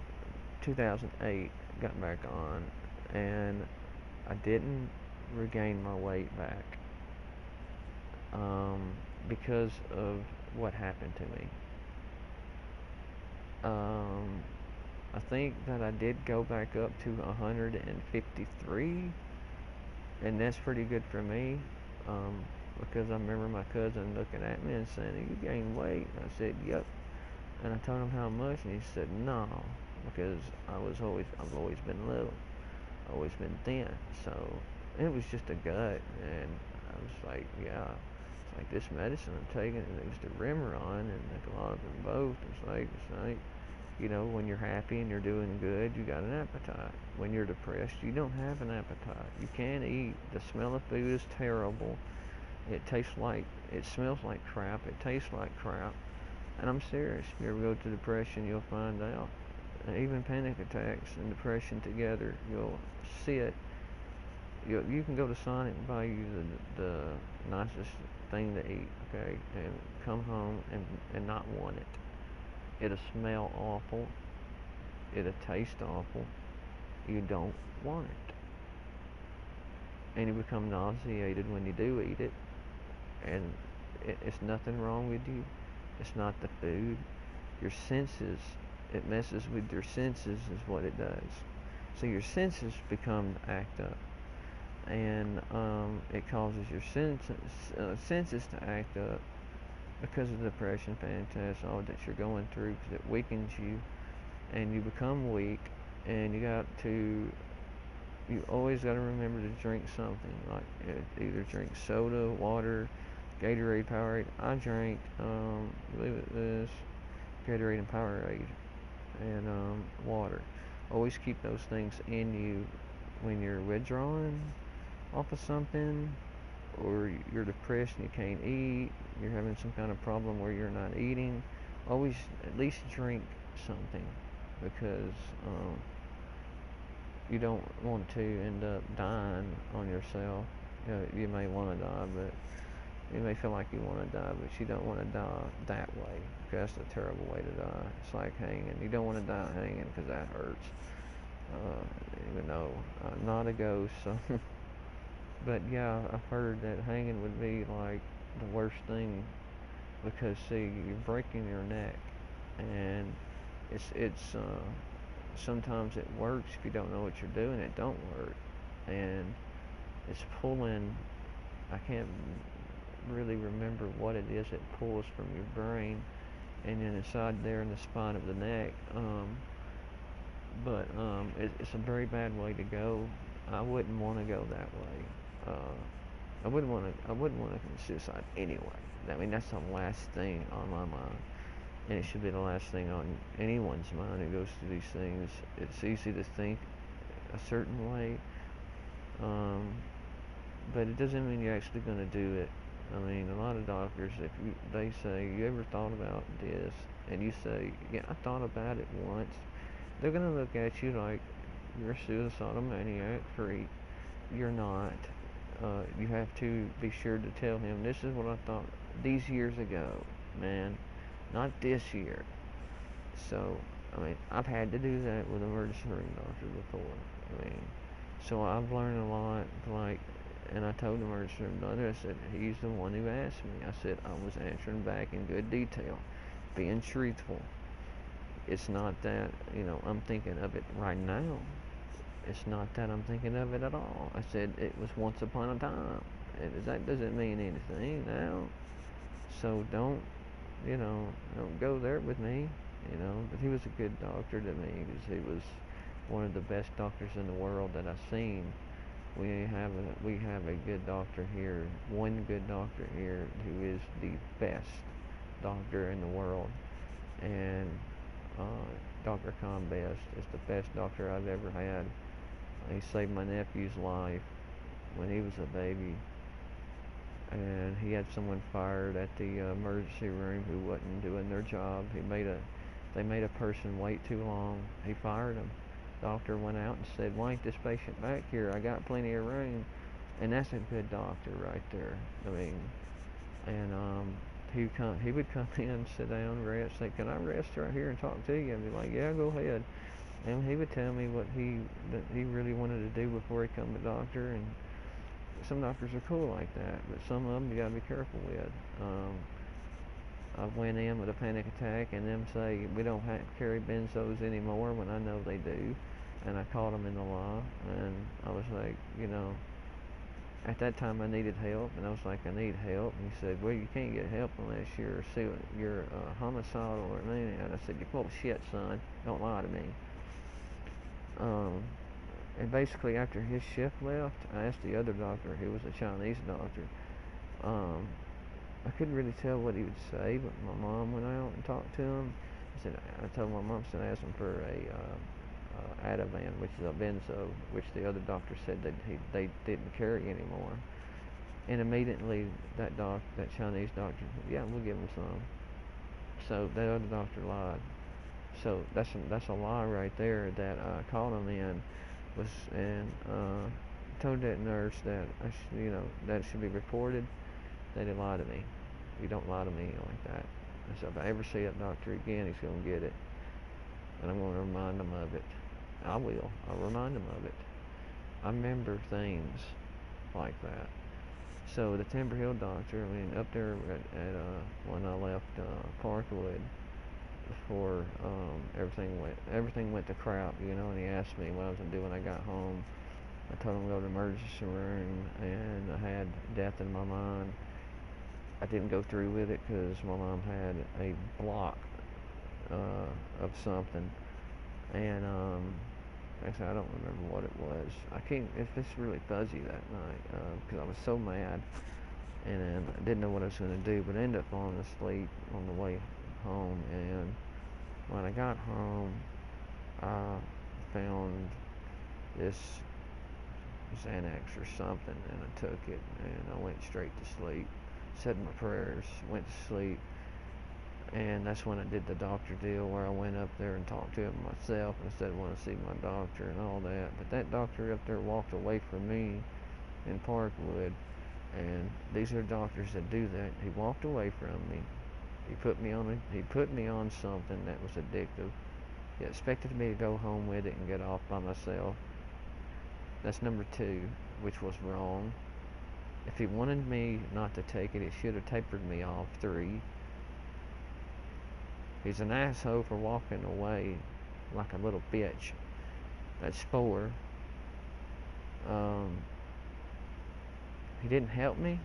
2008 got back on, and I didn't regain my weight back because of what happened to me. I think that I did go back up to 153, and that's pretty good for me, because I remember my cousin looking at me and saying, "You gained weight?" And I said, "Yep." And I told him how much, and he said, "No," because I've always been little, always been thin. So it was just a gut, and I was like, yeah, it's like this medicine I'm taking, and it was the Remeron, and like a lot of them both. It's like, when you're happy and you're doing good, you got an appetite. When you're depressed, you don't have an appetite. You can't eat. The smell of food is terrible. It smells like crap. It tastes like crap. And I'm serious. If you ever go to depression, you'll find out. Even panic attacks and depression together, you'll see it. You can go to Sonic and buy you the nicest thing to eat, okay, and come home and not want it. It'll smell awful. It'll taste awful. You don't want it. And you become nauseated when you do eat it. And it's nothing wrong with you. It's not the food. Your senses, it messes with your senses is what it does. So your senses become to act up. And it causes your senses to act up because of the depression, panic attacks, all that you're going through, because it weakens you and you become weak, and you always got to remember to drink something, like either drink soda, water, Gatorade, Powerade. I drank, believe it is, Gatorade and Powerade, and water. Always keep those things in you when you're withdrawing off of something, or you're depressed and you can't eat, you're having some kind of problem where you're not eating. Always at least drink something, because you don't want to end up dying on yourself. You may want to die, but you may feel like you want to die, but you don't want to die that way, because that's a terrible way to die. It's like hanging. You don't want to die hanging, because that hurts. Even though I'm not a ghost, so but yeah, I've heard that hanging would be like the worst thing, because see, you're breaking your neck, and it's sometimes it works if you don't know what you're doing. It don't work, and it's pulling. I can't really remember what it is. It pulls from your brain, and then inside there in the spine of the neck. But it's a very bad way to go. I wouldn't want to go that way. I wouldn't want to commit suicide anyway. I mean, that's the last thing on my mind, and it should be the last thing on anyone's mind who goes through these things. It's easy to think a certain way, but it doesn't mean you're actually going to do it. I mean, a lot of doctors, they say, "You ever thought about this?" and you say, "Yeah, I thought about it once," they're going to look at you like you're a suicidal maniac freak. You're not. You have to be sure to tell him, "This is what I thought these years ago, man, not this year." So, I mean, I've had to do that with emergency room doctor before. I mean, so I've learned a lot, like, and I told the emergency room doctor, I said, he's the one who asked me. I said, I was answering back in good detail, being truthful. It's not that, I'm thinking of it right now. It's not that I'm thinking of it at all. I said it was once upon a time. That doesn't mean anything now. So don't go there with me. But he was a good doctor to me because he was one of the best doctors in the world that I've seen. We have a good doctor here, one good doctor here who is the best doctor in the world, and uh, Dr. Best is the best doctor I've ever had. He saved my nephew's life when he was a baby, and he had someone fired at the emergency room who wasn't doing their job. They made a person wait too long. He fired him. Doctor went out and said, "Why ain't this patient back here? I got plenty of room." And that's a good doctor right there. I mean, and he would come in, sit down, rest, say, "Can I rest right here and talk to you?" I'd be like, "Yeah, go ahead." And he would tell me what he really wanted to do before he come to doctor. And some doctors are cool like that, but some of them you gotta be careful with. I went in with a panic attack, and them say we don't have to carry benzos anymore when I know they do, and I caught them in the law, and I was like, at that time I needed help, and I was like, I need help. And he said, well, you can't get help unless you're homicidal or anything. And I said, you're full of shit, son. Don't lie to me. And basically after his shift left, I asked the other doctor, who was a Chinese doctor. I couldn't really tell what he would say, but my mom went out and talked to him. I told my mom, I asked him for a Ativan, which is a benzo, which the other doctor said that they didn't carry anymore. And immediately that Chinese doctor said, yeah, we'll give him some. So that other doctor lied. So that's a lie right there that I called him in, and told that nurse that that it should be reported. They didn't lie to me. You don't lie to me like that. I said, if I ever see that doctor again, he's going to get it. And I'm going to remind him of it. I will. I'll remind him of it. I remember things like that. So the Timber Hill doctor, up there when I left Parkwood, before everything went to crap, and he asked me what I was going to do when I got home. I told him to go to the emergency room, and I had death in my mind. I didn't go through with it because my mom had a block of something, and actually I don't remember what it was. It's really fuzzy that night because I was so mad, and I didn't know what I was going to do, but I ended up falling asleep on the way home. And when I got home, I found this Xanax or something, and I took it, and I went straight to sleep. Said my prayers, went to sleep, and that's when I did the doctor deal where I went up there and talked to him myself and said I want to see my doctor and all that. But that doctor up there walked away from me in Parkwood, and these are doctors that do that. He walked away from me. He put me on something that was addictive. He expected me to go home with it and get off by myself. That's number 2, which was wrong. If he wanted me not to take it, he should have tapered me off. 3, he's an asshole for walking away like a little bitch. That's 4. He didn't help me.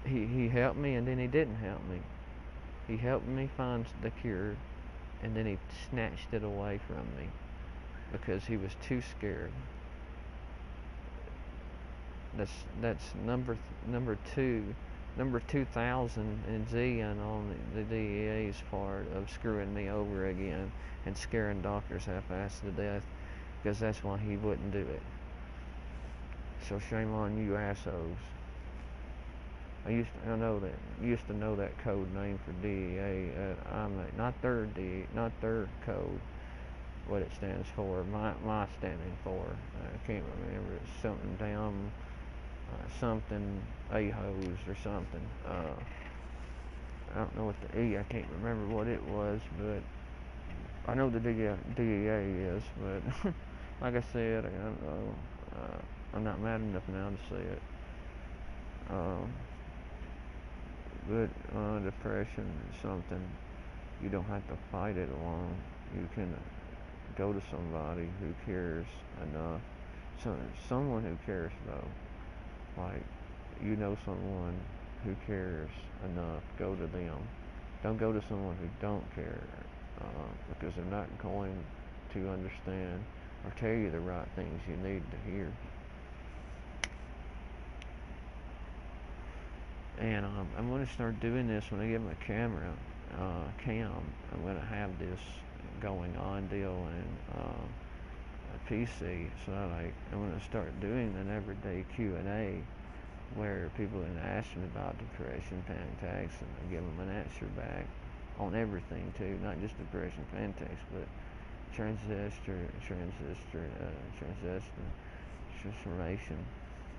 He helped me, and then he didn't help me. He helped me find the cure, and then he snatched it away from me because he was too scared. That's number 2, number 2,000 in Zion on the DEA's part of screwing me over again and scaring doctors half-assed to death, because that's why he wouldn't do it. So shame on you assholes. I used to know that code name for DEA. Not their code. What it stands for. My standing for. I can't remember. It's something down. Something a-hose or something. I don't know what the E. I can't remember what it was, but I know the DEA is. But like I said, I don't know. I'm not mad enough now to say it. But depression is something you don't have to fight it alone. You can go to somebody who cares enough. So, someone who cares though, like someone who cares enough, go to them. Don't go to someone who don't care, because they're not going to understand or tell you the right things you need to hear. And I'm going to start doing this when I get my camera cam. I'm going to have this going on deal and a PC, so I'm going to start doing an everyday Q&A where people can ask me about depression, panic attacks, and I give them an answer back on everything too, not just depression, panic attacks, but transistor, transformation,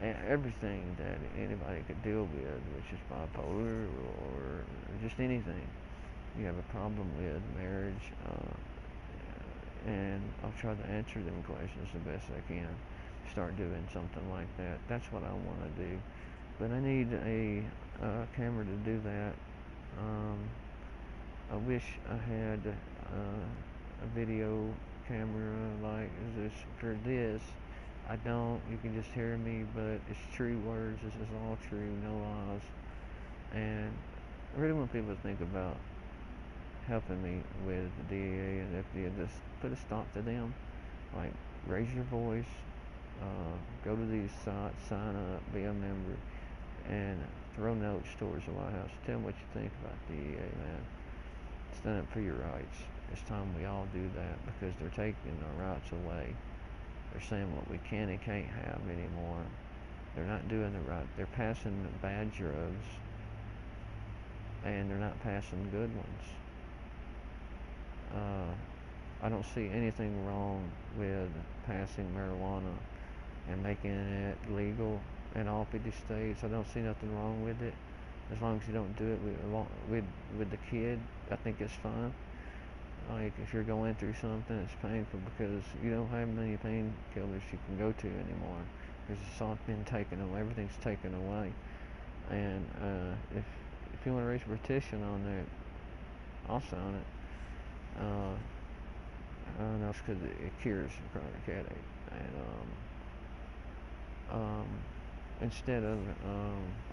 and everything that anybody could deal with, which is bipolar or just anything you have a problem with, marriage, and I'll try to answer them questions the best I can. Start doing something like that. That's what I want to do. But I need a camera to do that. I wish I had a video camera like this for this. I don't. You can just hear me, but it's true words. This is all true, no lies. And I really want people to think about helping me with the DEA and FDA. Just put a stop to them. Like, raise your voice. Go to these sites, sign up, be a member, and throw notes towards the White House. Tell them what you think about the DEA, man. Stand up for your rights. It's time we all do that, because they're taking our rights away. They're saying what we can and can't have anymore. They're not doing the right. They're passing bad drugs, and they're not passing good ones. I don't see anything wrong with passing marijuana and making it legal in all 50 states. I don't see nothing wrong with it. As long as you don't do it with the kid, I think it's fine. Like, if you're going through something, it's painful because you don't have many painkillers you can go to anymore. Because it's all been taken away. Everything's taken away. And if you want to raise a petition on that, I'll sign it. I don't know, it's because it cures chronic headache. And instead of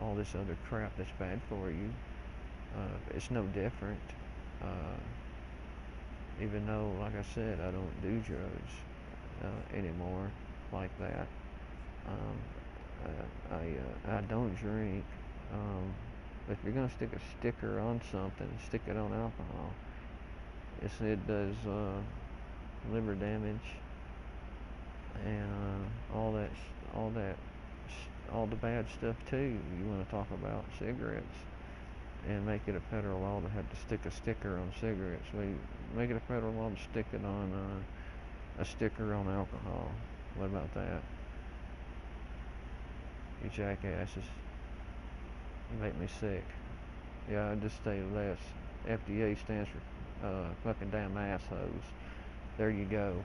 all this other crap that's bad for you, it's no different. Even though, like I said, I don't do drugs anymore like that. I don't drink. If you're gonna stick a sticker on something, stick it on alcohol. It does liver damage and all the bad stuff too. You want to talk about cigarettes and make it a federal law to have to stick a sticker on cigarettes. We make it a federal law to stick it on a sticker on alcohol. What about that? You jackasses. You make me sick. Yeah, I just say less. FDA stands for fucking damn assholes. There you go.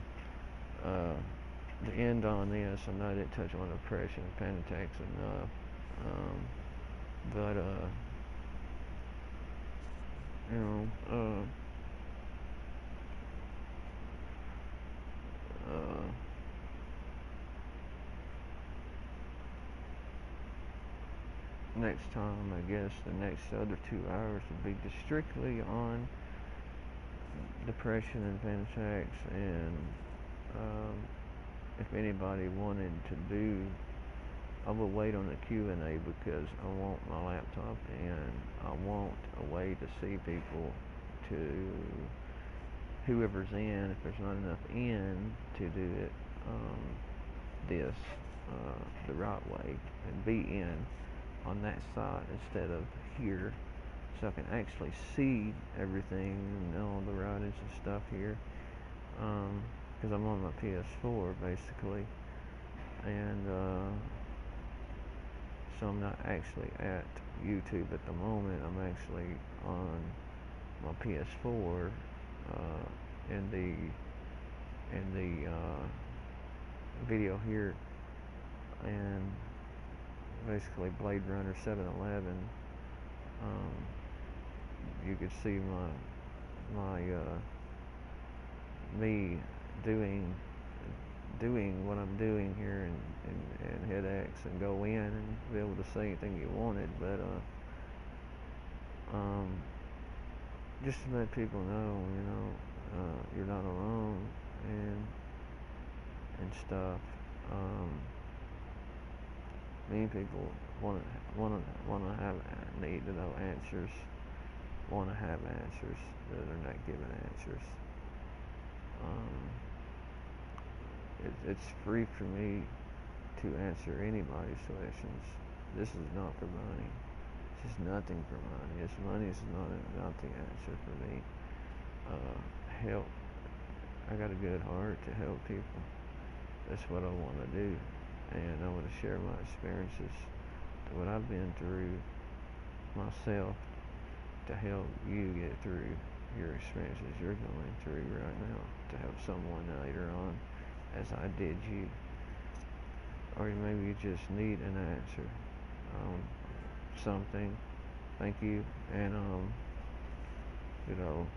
The end on this, I know I didn't touch on depression and panic attacks enough. But you know, next time, I guess the next other 2 hours will be just strictly on depression and panic attacks, and if anybody wanted to do, I will wait on the Q&A because I want my laptop and I want a way to see people, to whoever's in, if there's not enough in to do it the right way and be in on that side instead of here, so I can actually see everything and all the writings and stuff here, because I'm on my PS4 basically, and so I'm not actually at YouTube at the moment. I'm actually on my PS4 in the video here, and basically Blade Runner 711. You could see my me doing what I'm doing here and hit X and go in and be able to say anything you wanted, but just to let people know, you're not alone and stuff. Many people want to have need to know answers, want to have answers that are not given answers. Um, it's free for me to answer anybody's questions. This is not for money. This is nothing for money. This money is not the answer for me. Help. I got a good heart to help people. That's what I want to do, and I want to share my experiences, what I've been through myself, to help you get through your experiences you're going through right now, to help someone later on, as I did you. Or maybe you just need an answer on something. Thank you. And you know,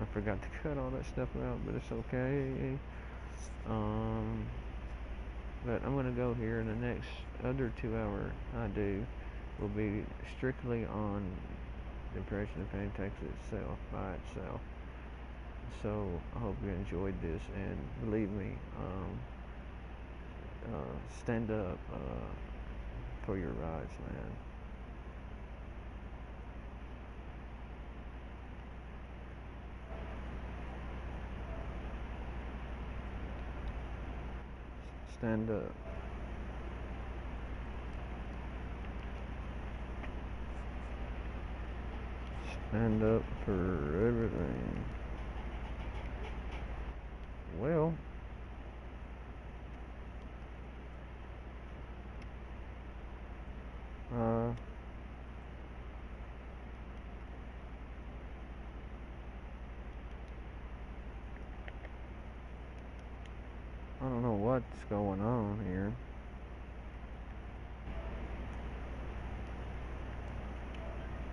I forgot to cut all that stuff out, but it's okay. But I'm gonna go here in the next other 2 hour I do will be strictly on depression and panic attacks itself by itself. So I hope you enjoyed this, and believe me, stand up for your rights, man. Stand up. Stand up for everything. Well, uh, I don't know what's going on here.